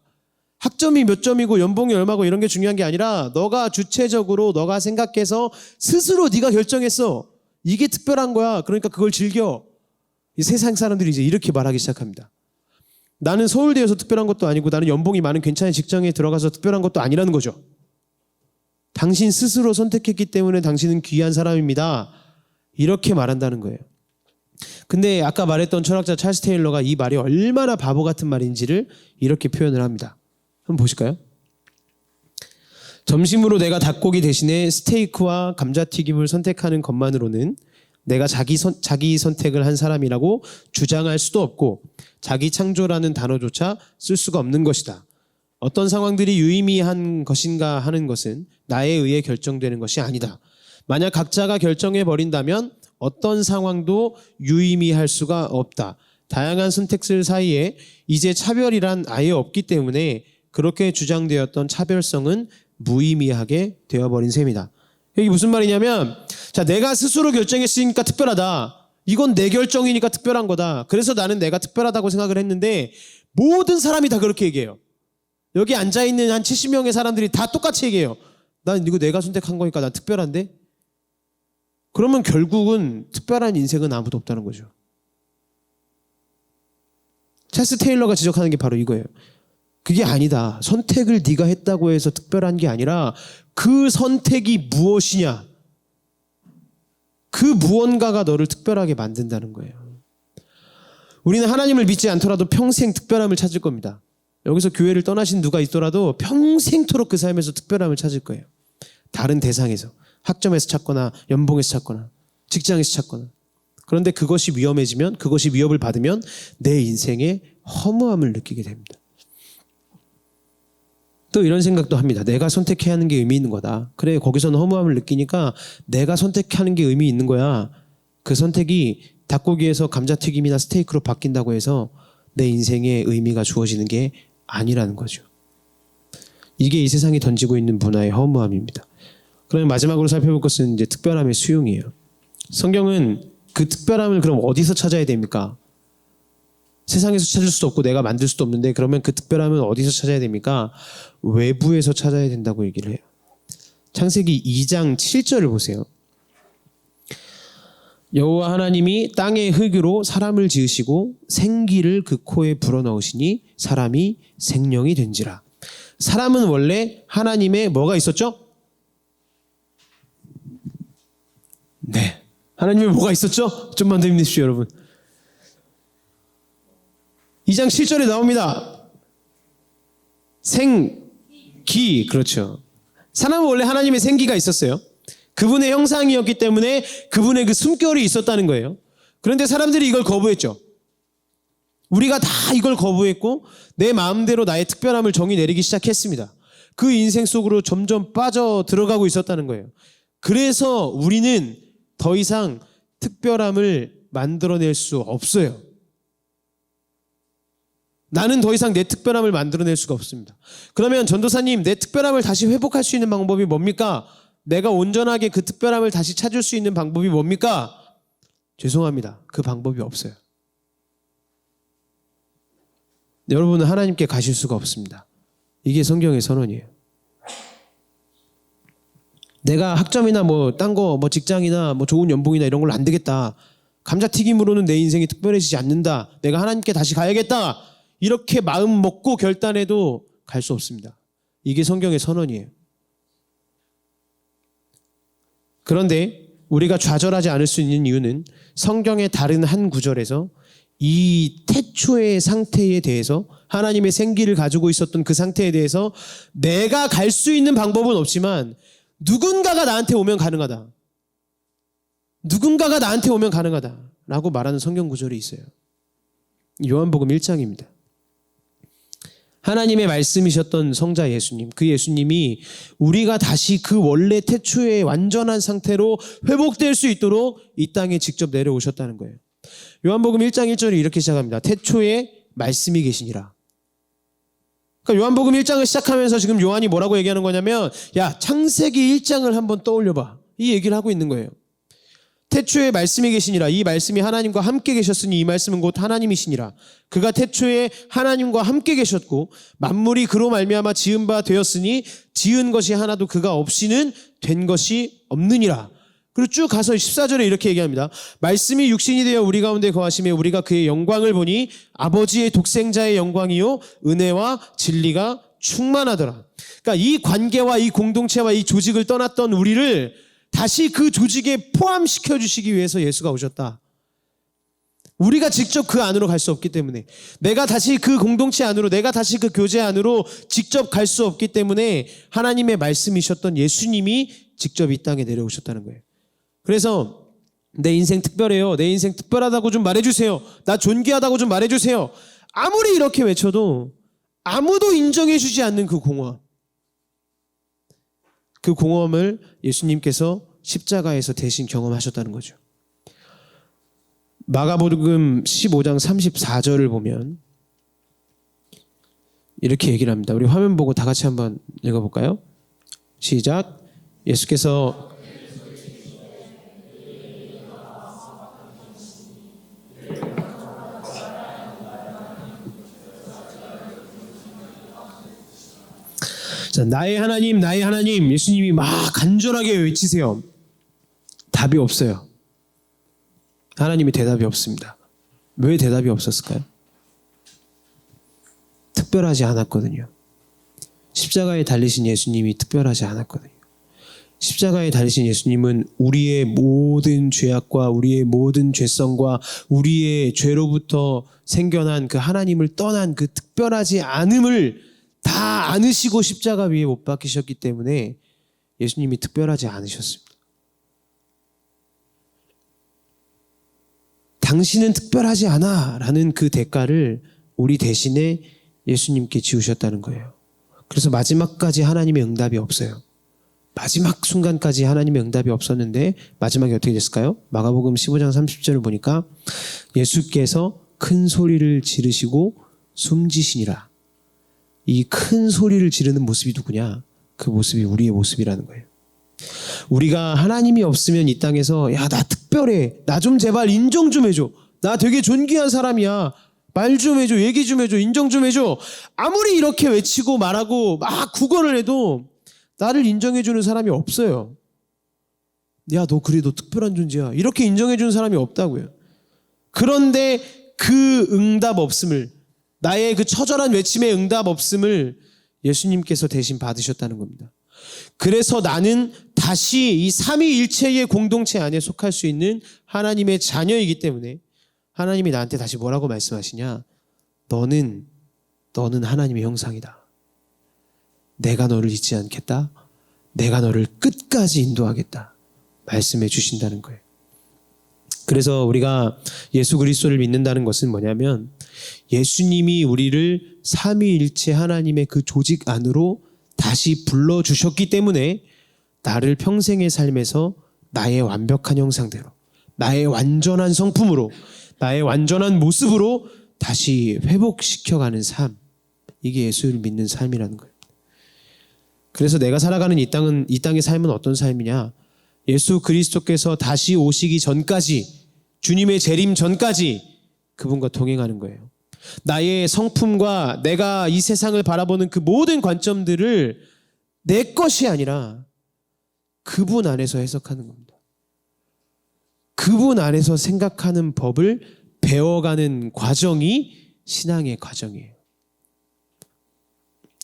학점이 몇 점이고 연봉이 얼마고 이런 게 중요한 게 아니라 너가 주체적으로 너가 생각해서 스스로 네가 결정했어. 이게 특별한 거야. 그러니까 그걸 즐겨. 이 세상 사람들이 이제 이렇게 말하기 시작합니다. 나는 서울대여서 특별한 것도 아니고 나는 연봉이 많은 괜찮은 직장에 들어가서 특별한 것도 아니라는 거죠. 당신 스스로 선택했기 때문에 당신은 귀한 사람입니다. 이렇게 말한다는 거예요. 근데 아까 말했던 철학자 찰스 테일러가 이 말이 얼마나 바보 같은 말인지를 이렇게 표현을 합니다. 한번 보실까요? 점심으로 내가 닭고기 대신에 스테이크와 감자튀김을 선택하는 것만으로는 내가 자기 선택을 한 사람이라고 주장할 수도 없고 자기 창조라는 단어조차 쓸 수가 없는 것이다. 어떤 상황들이 유의미한 것인가 하는 것은 나에 의해 결정되는 것이 아니다. 만약 각자가 결정해버린다면 어떤 상황도 유의미할 수가 없다. 다양한 선택들 사이에 이제 차별이란 아예 없기 때문에 그렇게 주장되었던 차별성은 무의미하게 되어버린 셈이다. 이게 무슨 말이냐면, 자, 내가 스스로 결정했으니까 특별하다. 이건 내 결정이니까 특별한 거다. 그래서 나는 내가 특별하다고 생각을 했는데 모든 사람이 다 그렇게 얘기해요. 여기 앉아있는 한 70명의 사람들이 다 똑같이 얘기해요. 난 이거 내가 선택한 거니까 난 특별한데? 그러면 결국은 특별한 인생은 아무도 없다는 거죠. 찰스 테일러가 지적하는 게 바로 이거예요. 그게 아니다. 선택을 네가 했다고 해서 특별한 게 아니라 그 선택이 무엇이냐. 그 무언가가 너를 특별하게 만든다는 거예요. 우리는 하나님을 믿지 않더라도 평생 특별함을 찾을 겁니다. 여기서 교회를 떠나신 누가 있더라도 평생토록 그 삶에서 특별함을 찾을 거예요. 다른 대상에서. 학점에서 찾거나 연봉에서 찾거나 직장에서 찾거나. 그런데 그것이 위험해지면, 그것이 위협을 받으면 내 인생에 허무함을 느끼게 됩니다. 또 이런 생각도 합니다. 내가 선택해야 하는 게 의미 있는 거다. 그래, 거기서는 허무함을 느끼니까 내가 선택하는 게 의미 있는 거야. 그 선택이 닭고기에서 감자튀김이나 스테이크로 바뀐다고 해서 내 인생에 의미가 주어지는 게 아니라는 거죠. 이게 이 세상이 던지고 있는 문화의 허무함입니다. 그러면 마지막으로 살펴볼 것은 이제 특별함의 수용이에요. 성경은 그 특별함을 그럼 어디서 찾아야 됩니까? 세상에서 찾을 수도 없고 내가 만들 수도 없는데 그러면 그 특별함은 어디서 찾아야 됩니까? 외부에서 찾아야 된다고 얘기를 해요. 창세기 2장 7절을 보세요. 여호와 하나님이 땅의 흙으로 사람을 지으시고 생기를 그 코에 불어넣으시니 사람이 생명이 된지라. 사람은 원래 하나님의 뭐가 있었죠? 네. 하나님의 뭐가 있었죠? 좀만 더 힘내십시오, 여러분. 2장 7절에 나옵니다. 생기, 그렇죠. 사람은 원래 하나님의 생기가 있었어요. 그분의 형상이었기 때문에 그분의 그 숨결이 있었다는 거예요. 그런데 사람들이 이걸 거부했죠. 우리가 다 이걸 거부했고 내 마음대로 나의 특별함을 정의 내리기 시작했습니다. 그 인생 속으로 점점 빠져 들어가고 있었다는 거예요. 그래서 우리는 더 이상 특별함을 만들어낼 수 없어요. 나는 더 이상 내 특별함을 만들어낼 수가 없습니다. 그러면 전도사님, 내 특별함을 다시 회복할 수 있는 방법이 뭡니까? 내가 온전하게 그 특별함을 다시 찾을 수 있는 방법이 뭡니까? 죄송합니다. 그 방법이 없어요. 여러분은 하나님께 가실 수가 없습니다. 이게 성경의 선언이에요. 내가 학점이나 뭐 딴 거, 뭐 직장이나 뭐 좋은 연봉이나 이런 걸로 안 되겠다. 감자튀김으로는 내 인생이 특별해지지 않는다. 내가 하나님께 다시 가야겠다. 이렇게 마음 먹고 결단해도 갈 수 없습니다. 이게 성경의 선언이에요. 그런데 우리가 좌절하지 않을 수 있는 이유는 성경의 다른 한 구절에서 이 태초의 상태에 대해서, 하나님의 생기를 가지고 있었던 그 상태에 대해서 내가 갈 수 있는 방법은 없지만 누군가가 나한테 오면 가능하다. 누군가가 나한테 오면 가능하다 라고 말하는 성경 구절이 있어요. 요한복음 1장입니다. 하나님의 말씀이셨던 성자 예수님, 그 예수님이 우리가 다시 그 원래 태초의 완전한 상태로 회복될 수 있도록 이 땅에 직접 내려오셨다는 거예요. 요한복음 1장 1절이 이렇게 시작합니다. 태초에 말씀이 계시니라. 그러니까 요한복음 1장을 시작하면서 지금 요한이 뭐라고 얘기하는 거냐면, 야, 창세기 1장을 한번 떠올려봐. 이 얘기를 하고 있는 거예요. 태초에 말씀이 계시니라. 이 말씀이 하나님과 함께 계셨으니 이 말씀은 곧 하나님이시니라. 그가 태초에 하나님과 함께 계셨고 만물이 그로 말미암아 지은 바 되었으니 지은 것이 하나도 그가 없이는 된 것이 없느니라. 그리고 쭉 가서 14절에 이렇게 얘기합니다. 말씀이 육신이 되어 우리 가운데 거하심에 우리가 그의 영광을 보니 아버지의 독생자의 영광이요 은혜와 진리가 충만하더라. 그러니까 이 관계와 이 공동체와 이 조직을 떠났던 우리를 다시 그 조직에 포함시켜 주시기 위해서 예수가 오셨다. 우리가 직접 그 안으로 갈 수 없기 때문에, 내가 다시 그 공동체 안으로, 내가 다시 그 교제 안으로 직접 갈 수 없기 때문에 하나님의 말씀이셨던 예수님이 직접 이 땅에 내려오셨다는 거예요. 그래서 내 인생 특별해요, 내 인생 특별하다고 좀 말해주세요, 나 존귀하다고 좀 말해주세요, 아무리 이렇게 외쳐도 아무도 인정해주지 않는 그 공허함, 그 공허함을 예수님께서 십자가에서 대신 경험하셨다는 거죠. 마가복음 15장 34절을 보면 이렇게 얘기를 합니다. 우리 화면 보고 다 같이 한번 읽어볼까요? 시작. 예수께서 자, 나의 하나님, 나의 하나님, 예수님이 막 간절하게 외치세요. 답이 없어요. 하나님의 대답이 없습니다. 왜 대답이 없었을까요? 특별하지 않았거든요. 십자가에 달리신 예수님이 특별하지 않았거든요. 십자가에 달리신 예수님은 우리의 모든 죄악과 우리의 모든 죄성과 우리의 죄로부터 생겨난 그 하나님을 떠난 그 특별하지 않음을 다 안으시고 십자가 위에 못 박히셨기 때문에 예수님이 특별하지 않으셨습니다. 당신은 특별하지 않아 라는 그 대가를 우리 대신에 예수님께 지우셨다는 거예요. 그래서 마지막까지 하나님의 응답이 없어요. 마지막 순간까지 하나님의 응답이 없었는데 마지막에 어떻게 됐을까요? 마가복음 15장 30절을 보니까 예수께서 큰 소리를 지르시고 숨지시니라. 이 큰 소리를 지르는 모습이 누구냐? 그 모습이 우리의 모습이라는 거예요. 우리가 하나님이 없으면 이 땅에서 야, 나 특별해, 나 좀 제발 인정 좀 해줘, 나 되게 존귀한 사람이야, 말 좀 해줘, 얘기 좀 해줘, 인정 좀 해줘, 아무리 이렇게 외치고 말하고 막 구걸을 해도 나를 인정해주는 사람이 없어요. 야, 너 그래도 특별한 존재야, 이렇게 인정해주는 사람이 없다고요. 그런데 그 응답 없음을, 나의 그 처절한 외침의 응답 없음을 예수님께서 대신 받으셨다는 겁니다. 그래서 나는 다시 이 삼위일체의 공동체 안에 속할 수 있는 하나님의 자녀이기 때문에 하나님이 나한테 다시 뭐라고 말씀하시냐? 너는 하나님의 형상이다. 내가 너를 잊지 않겠다. 내가 너를 끝까지 인도하겠다. 말씀해 주신다는 거예요. 그래서 우리가 예수 그리스도를 믿는다는 것은 뭐냐면 예수님이 우리를 삼위일체 하나님의 그 조직 안으로 다시 불러주셨기 때문에 나를 평생의 삶에서 나의 완벽한 형상대로, 나의 완전한 성품으로, 나의 완전한 모습으로 다시 회복시켜가는 삶, 이게 예수를 믿는 삶이라는 거예요. 그래서 내가 살아가는 이 땅의 삶은 어떤 삶이냐? 예수 그리스도께서 다시 오시기 전까지, 주님의 재림 전까지 그분과 동행하는 거예요. 나의 성품과 내가 이 세상을 바라보는 그 모든 관점들을 내 것이 아니라 그분 안에서 해석하는 겁니다. 그분 안에서 생각하는 법을 배워가는 과정이 신앙의 과정이에요.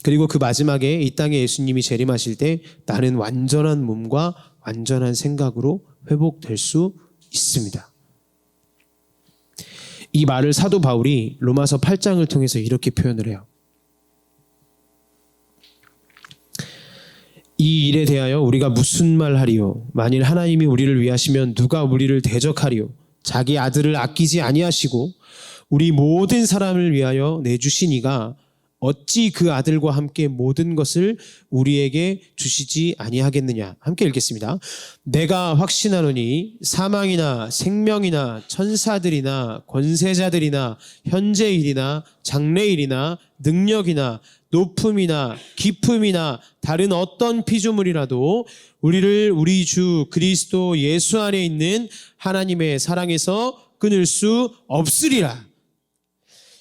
그리고 그 마지막에 이 땅에 예수님이 재림하실 때 나는 완전한 몸과 완전한 생각으로 회복될 수 있습니다. 이 말을 사도 바울이 로마서 8장을 통해서 이렇게 표현을 해요. 이 일에 대하여 우리가 무슨 말 하리요? 만일 하나님이 우리를 위하시면 누가 우리를 대적하리요? 자기 아들을 아끼지 아니하시고 우리 모든 사람을 위하여 내주신 이가 어찌 그 아들과 함께 모든 것을 우리에게 주시지 아니하겠느냐. 함께 읽겠습니다. 내가 확신하노니 사망이나 생명이나 천사들이나 권세자들이나 현재일이나 장래일이나 능력이나 높음이나 깊음이나 다른 어떤 피조물이라도 우리를 우리 주 그리스도 예수 안에 있는 하나님의 사랑에서 끊을 수 없으리라.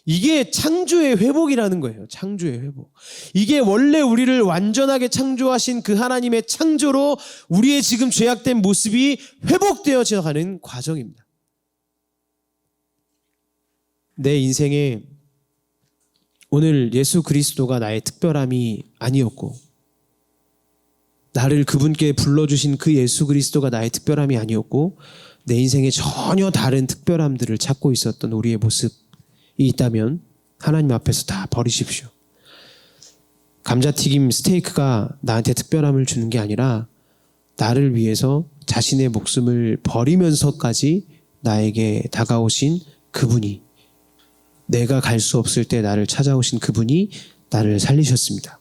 이게 창조의 회복이라는 거예요. 창조의 회복. 이게 원래 우리를 완전하게 창조하신 그 하나님의 창조로 우리의 지금 죄악된 모습이 회복되어져 가는 과정입니다. 내 인생에 오늘 예수 그리스도가 나의 특별함이 아니었고, 나를 그분께 불러주신 그 예수 그리스도가 나의 특별함이 아니었고, 내 인생에 전혀 다른 특별함들을 찾고 있었던 우리의 모습이 있다면 하나님 앞에서 다 버리십시오. 감자튀김 스테이크가 나한테 특별함을 주는 게 아니라 나를 위해서 자신의 목숨을 버리면서까지 나에게 다가오신 그분이, 내가 갈 수 없을 때 나를 찾아오신 그분이 나를 살리셨습니다.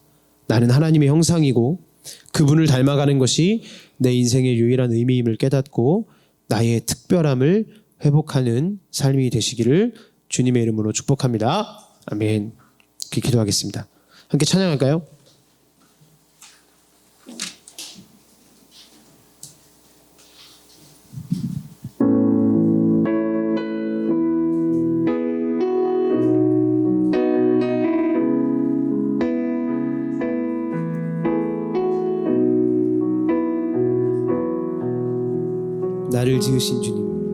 나는 하나님의 형상이고 그분을 닮아가는 것이 내 인생의 유일한 의미임을 깨닫고 나의 특별함을 회복하는 삶이 되시기를 주님의 이름으로 축복합니다. 아멘. 기도하겠습니다. 함께 찬양할까요? 나를 지으신 주님,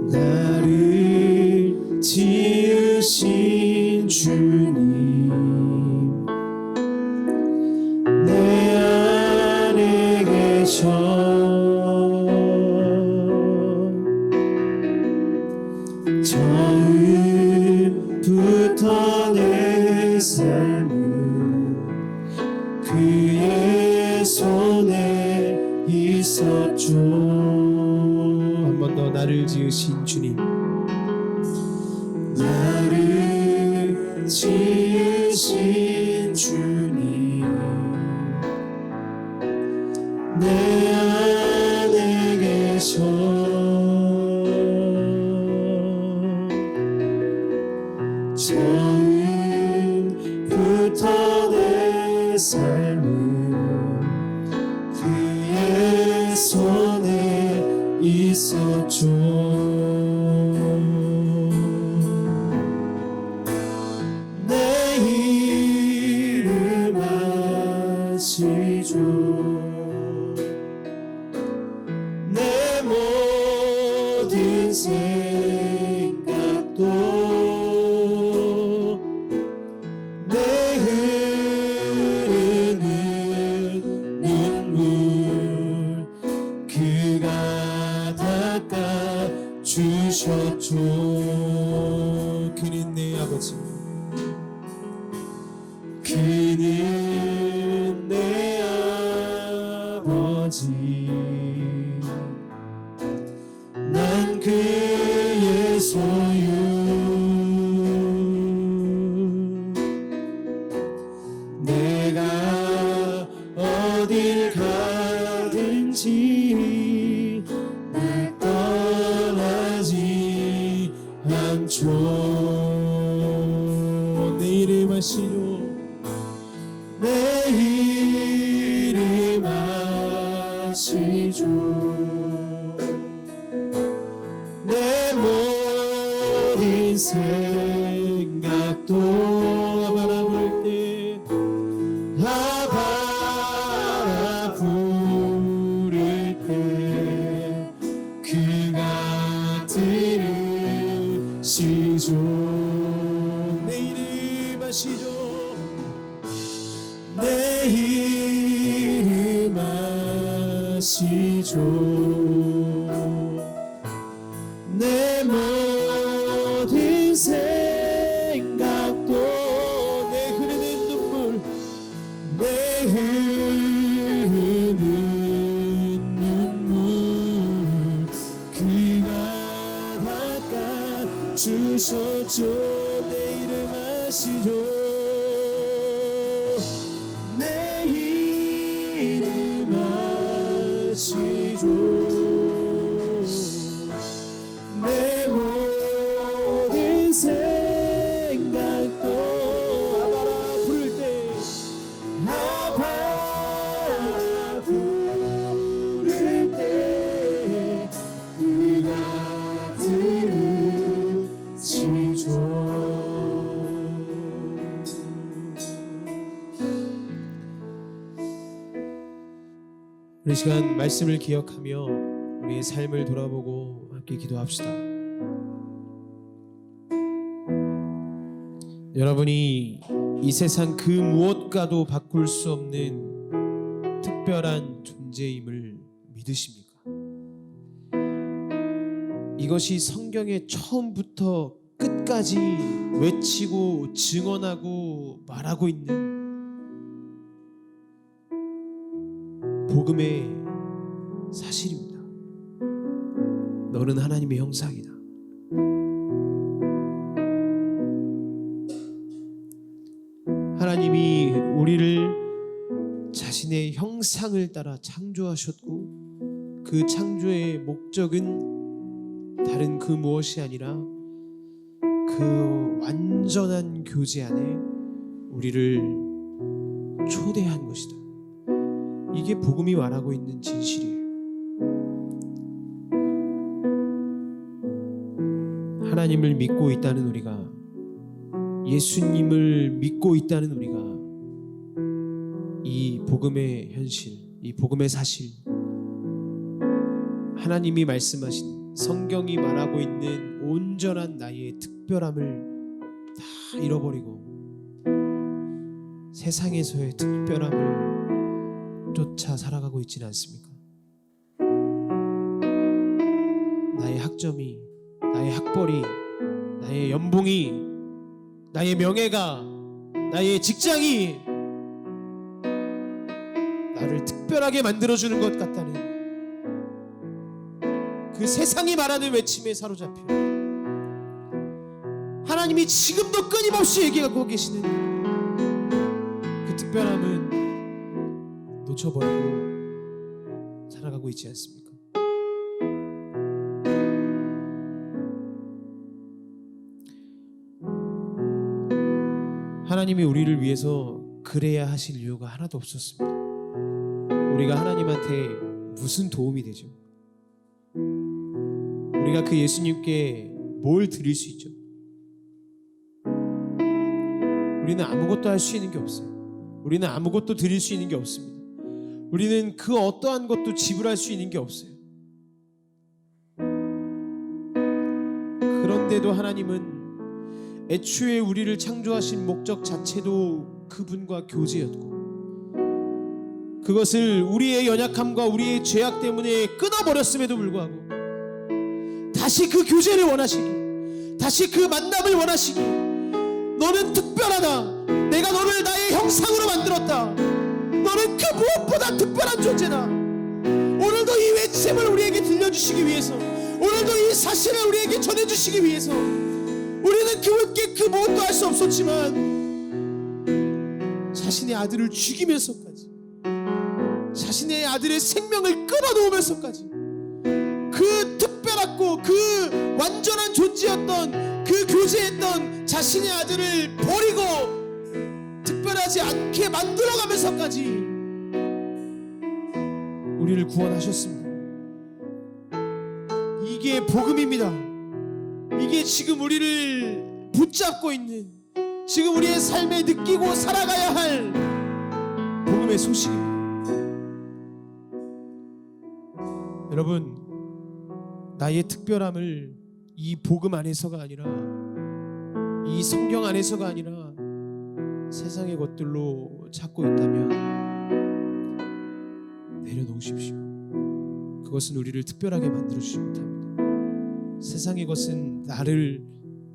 나를 지으신 주님, 내 안에 계셔 처음부터 내 삶은 그의 손에 있었죠. 한 번 더. 나를 지으신 주님, 나를 지으신 주님, 내 안에 계셔 처음부터 내 삶은 그의 손에 있었죠. 내 이름 아시죠. 내 모든 생각도 내 흐르는 눈물 그가 닦아 주셨죠. 그는 내 아버지, 그는 내 아버지, 난 그의 소유, 내가 어딜 가든지 날 떠나지 않죠. 내 이름 아시죠. 내 이름 아시죠. 내 모든 생각도 아바라 부를 때 아바라 부를 때 그가 들으시죠. 내 이름 아시죠. 내 이름 아시죠. 내 모든 생각도 내 흐르는 눈물, 내 흐르는 눈물 그가 닦아 주셨죠. 내 이름 아시죠. 내 이름 아시죠. 내 모든 생각도 아바라 부를 때 아바라 부를 때 그가 들으시죠. 우리 시간 말씀을 기억하며 우리의 삶을 돌아보고 함께 기도합시다. 여러분이 이 세상 그 무엇과도 바꿀 수 없는 특별한 존재임을 믿으십니까? 이것이 성경의 처음부터 끝까지 외치고 증언하고 말하고 있는 복음의 사실입니다. 너는 하나님의 형상이다. 하나님이 우리를 자신의 형상을 따라 창조하셨고 그 창조의 목적은 다른 그 무엇이 아니라 그 완전한 교제 안에 우리를 초대한 것이다. 이게 복음이 말하고 있는 진실이에요. 하나님을 믿고 있다는 우리가, 예수님을 믿고 있다는 우리가 이 복음의 현실, 이 복음의 사실, 하나님이 말씀하신 성경이 말하고 있는 온전한 나의 특별함을 다 잃어버리고 세상에서의 특별함을 쫓아 살아가고 있지는 않습니까? 나의 학점이, 나의 학벌이, 나의 연봉이, 나의 명예가, 나의 직장이 나를 특별하게 만들어주는 것 같다는 그 세상이 말하는 외침에 사로잡혀 하나님이 지금도 끊임없이 얘기하고 계시는 그 특별함은 놓쳐버리고 살아가고 있지 않습니까? 하나님이 우리를 위해서 그래야 하실 이유가 하나도 없었습니다. 우리가 하나님한테 무슨 도움이 되죠? 우리가 그 예수님께 뭘 드릴 수 있죠? 우리는 아무것도 할 수 있는 게 없어요. 우리는 아무것도 드릴 수 있는 게 없습니다. 우리는 그 어떠한 것도 지불할 수 있는 게 없어요. 그런데도 하나님은 애초에 우리를 창조하신 목적 자체도 그분과 교제였고 그것을 우리의 연약함과 우리의 죄악 때문에 끊어버렸음에도 불구하고 다시 그 교제를 원하시기, 다시 그 만남을 원하시기, 너는 특별하다, 내가 너를 나의 형상으로 만들었다, 너는 그 무엇보다 특별한 존재다. 오늘도 이 외침을 우리에게 들려주시기 위해서, 오늘도 이 사실을 우리에게 전해주시기 위해서 우리는 그분께 그 무엇도 할 수 없었지만 자신의 아들을 죽이면서까지, 자신의 아들의 생명을 끊어놓으면서까지 그 특별하고 그 완전한 존재였던, 그 교제했던 자신의 아들을 버리고 특별하지 않게 만들어가면서까지 우리를 구원하셨습니다. 이게 복음입니다. 이게 지금 우리를 붙잡고 있는, 지금 우리의 삶에 느끼고 살아가야 할 복음의 소식입니다. 여러분, 나의 특별함을 이 복음 안에서가 아니라, 이 성경 안에서가 아니라 세상의 것들로 찾고 있다면 내려놓으십시오. 그것은 우리를 특별하게 만들어주지 못합니다. 세상의 것은 나를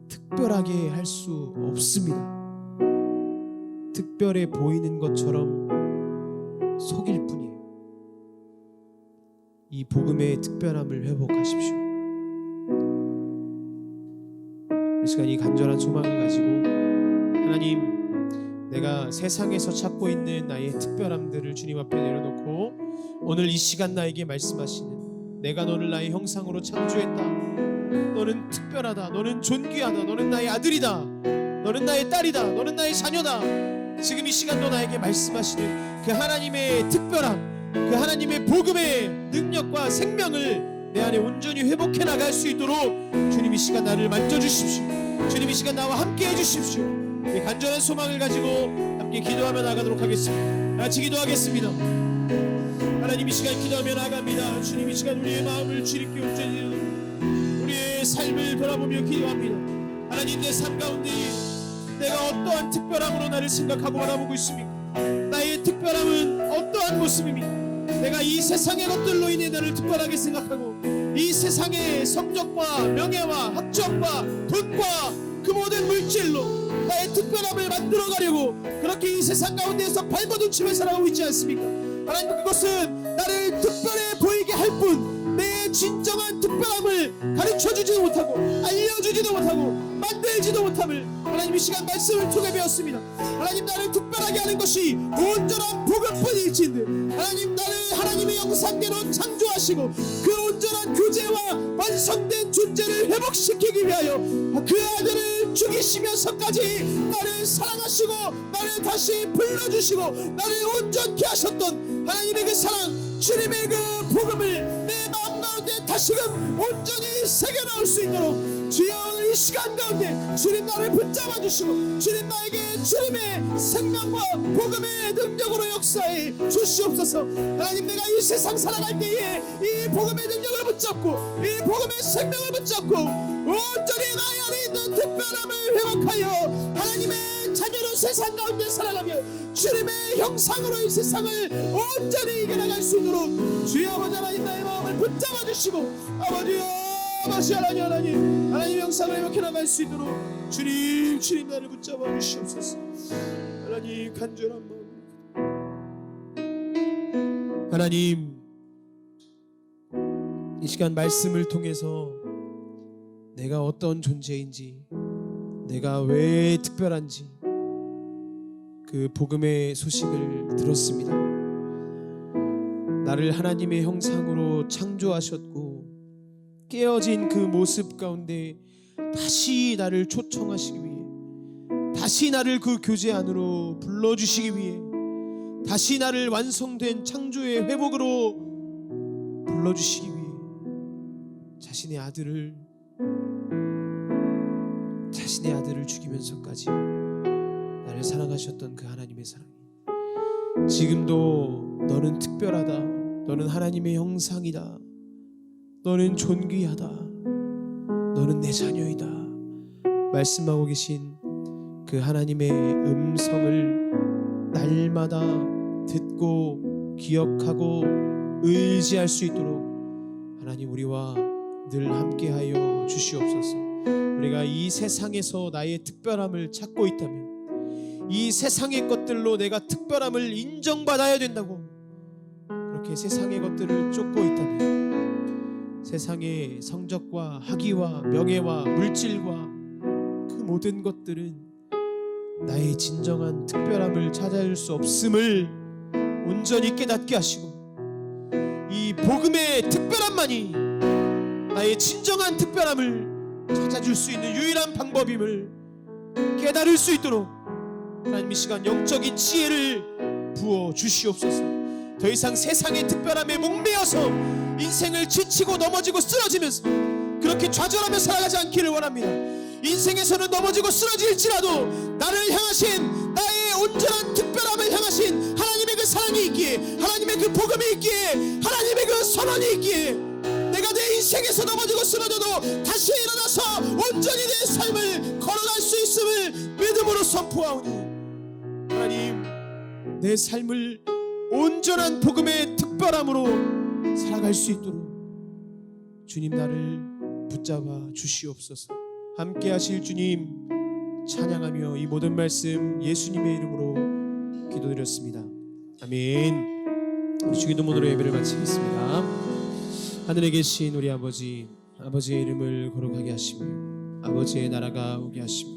특별하게 할 수 없습니다. 특별해 보이는 것처럼 속일 뿐이에요. 이 복음의 특별함을 회복하십시오. 이 시간 이 간절한 소망을 가지고, 하나님, 내가 세상에서 찾고 있는 나의 특별함들을 주님 앞에 내려놓고 오늘 이 시간 나에게 말씀하시는, 내가 너를 나의 형상으로 창조했다, 너는 특별하다, 너는 존귀하다, 너는 나의 아들이다, 너는 나의 딸이다, 너는 나의 자녀다, 지금 이 시간도 나에게 말씀하시는 그 하나님의 특별함, 그 하나님의 복음의 능력과 생명을 내 안에 온전히 회복해 나갈 수 있도록 주님 이 시간 나를 만져주십시오. 주님 이 시간 나와 함께 해주십시오. 이 간절한 소망을 가지고 함께 기도하며 나가도록 하겠습니다. 같이 기도하겠습니다. 하나님, 하나님 이 시간 기도하며 나갑니다. 주님 이 시간 우리의 마음을 주님께 얹어드리는 우리의 삶을 돌아보며 기도합니다. 하나님 내 삶 가운데 내가 어떠한 특별함으로 나를 생각하고 바라보고 있습니까? 나의 특별함은 어떠한 모습입니까? 내가 이 세상의 것들로 인해 나를 특별하게 생각하고 이 세상의 성적과 명예와 학점과 돈과 그 모든 물질로 나의 특별함을 만들어가려고 그렇게 이 세상 가운데에서 발버둥치며 살아가고 있지 않습니까? 하나님 그것은 나를 특별해 보이게 할 뿐 내 진정한 특별함을 가르쳐주지도 못하고 알려주지도 못하고 만들지도 못함을 하나님 이 시간 말씀을 통해 배웠습니다. 하나님 나를 특별하게 하는 것이 온전한 복음뿐일진데 하나님 나를 하나님의 형상대로 창조하시고 그 온전한 교제와 완성된 존재를 회복시키기 위하여 그 아들을 죽이시면서까지 나를 사랑하시고 나를 다시 불러주시고 나를 온전케 하셨던 하나님의 그 사랑 주님의 그 복음을 내 마음 가운데 다시금 온전히 새겨넣을 수 있도록 주여 오늘 이 시간 가운데 주님 나를 붙잡아 주시고 주님 나에게 주님의 생명과 복음의 능력으로 역사해 주시옵소서. 하나님 내가 이 세상 살아갈 때에 이 복음의 능력을 붙잡고 이 복음의 생명을 붙잡고 온전히 나의 안에 있는 특별함을 회복하여 하나님의 자녀로 세상 가운데 살아가며 주님의 형상으로 이 세상을 온전히 이겨나갈 수 있도록 주여 아버지 하나님 나의 마음을 붙잡아 주시고 아버지 하나님 형상을 회복해 나갈 수 있도록 주님 나를 붙잡아 주시옵소서. 하나님 간절한 마음 하나님 이 시간 말씀을 통해서 내가 어떤 존재인지 내가 왜 특별한지 그 복음의 소식을 들었습니다. 나를 하나님의 형상으로 창조하셨고 깨어진 그 모습 가운데 다시 나를 초청하시기 위해 다시 나를 그 교제 안으로 불러주시기 위해 다시 나를 완성된 창조의 회복으로 불러주시기 위해 자신의 아들을 죽이면서까지 나를 사랑하셨던 그 하나님의 사랑이 지금도 너는 특별하다, 너는 하나님의 형상이다, 너는 존귀하다, 너는 내 자녀이다 말씀하고 계신 그 하나님의 음성을 날마다 듣고 기억하고 의지할 수 있도록 하나님 우리와 늘 함께하여 주시옵소서. 우리가 이 세상에서 나의 특별함을 찾고 있다면 이 세상의 것들로 내가 특별함을 인정받아야 된다고 그렇게 세상의 것들을 쫓고 있다면 세상의 성적과 학위와 명예와 물질과 그 모든 것들은 나의 진정한 특별함을 찾아줄 수 없음을 온전히 깨닫게 하시고 이 복음의 특별함만이 나의 진정한 특별함을 찾아줄 수 있는 유일한 방법임을 깨달을 수 있도록 하나님 이 시간 영적인 지혜를 부어 주시옵소서. 더 이상 세상의 특별함에 목매어서 인생을 지치고 넘어지고 쓰러지면서 그렇게 좌절하며 살아가지 않기를 원합니다. 인생에서는 넘어지고 쓰러질지라도 나를 향하신 나의 온전한 특별함을 향하신 하나님의 그 사랑이 있기에 하나님의 그 복음이 있기에 하나님의 그 선언이 있기에 내가 내 인생에서 넘어지고 쓰러져도 다시 일어나서 온전히 내 삶을 걸어갈 수 있음을 믿음으로 선포하오니 하나님 내 삶을 온전한 복음의 특별함으로 살아갈 수 있도록 주님 나를 붙잡아 주시옵소서. 함께 하실 주님 찬양하며 이 모든 말씀 예수님의 이름으로 기도드렸습니다. 아멘. 우리 주기도문으로 예배를 마치겠습니다. 하늘에 계신 우리 아버지, 아버지의 이름을 거룩하게 하시며 아버지의 나라가 오게 하시며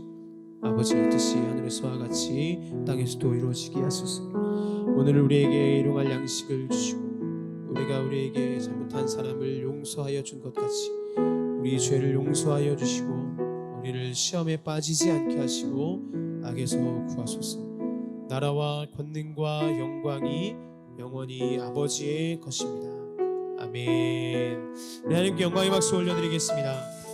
아버지의 뜻이 하늘에서와 같이 땅에서도 이루어지게 하소서. 오늘 우리에게 일용할 양식을 주시고 우리가 우리에게 잘못한 사람을 용서하여 준 것 같이 우리 죄를 용서하여 주시고 우리를 시험에 빠지지 않게 하시고 악에서 구하소서. 나라와 권능과 영광이 영원히 아버지의 것입니다. 아멘. 우리 하나님께 영광의 박수 올려드리겠습니다.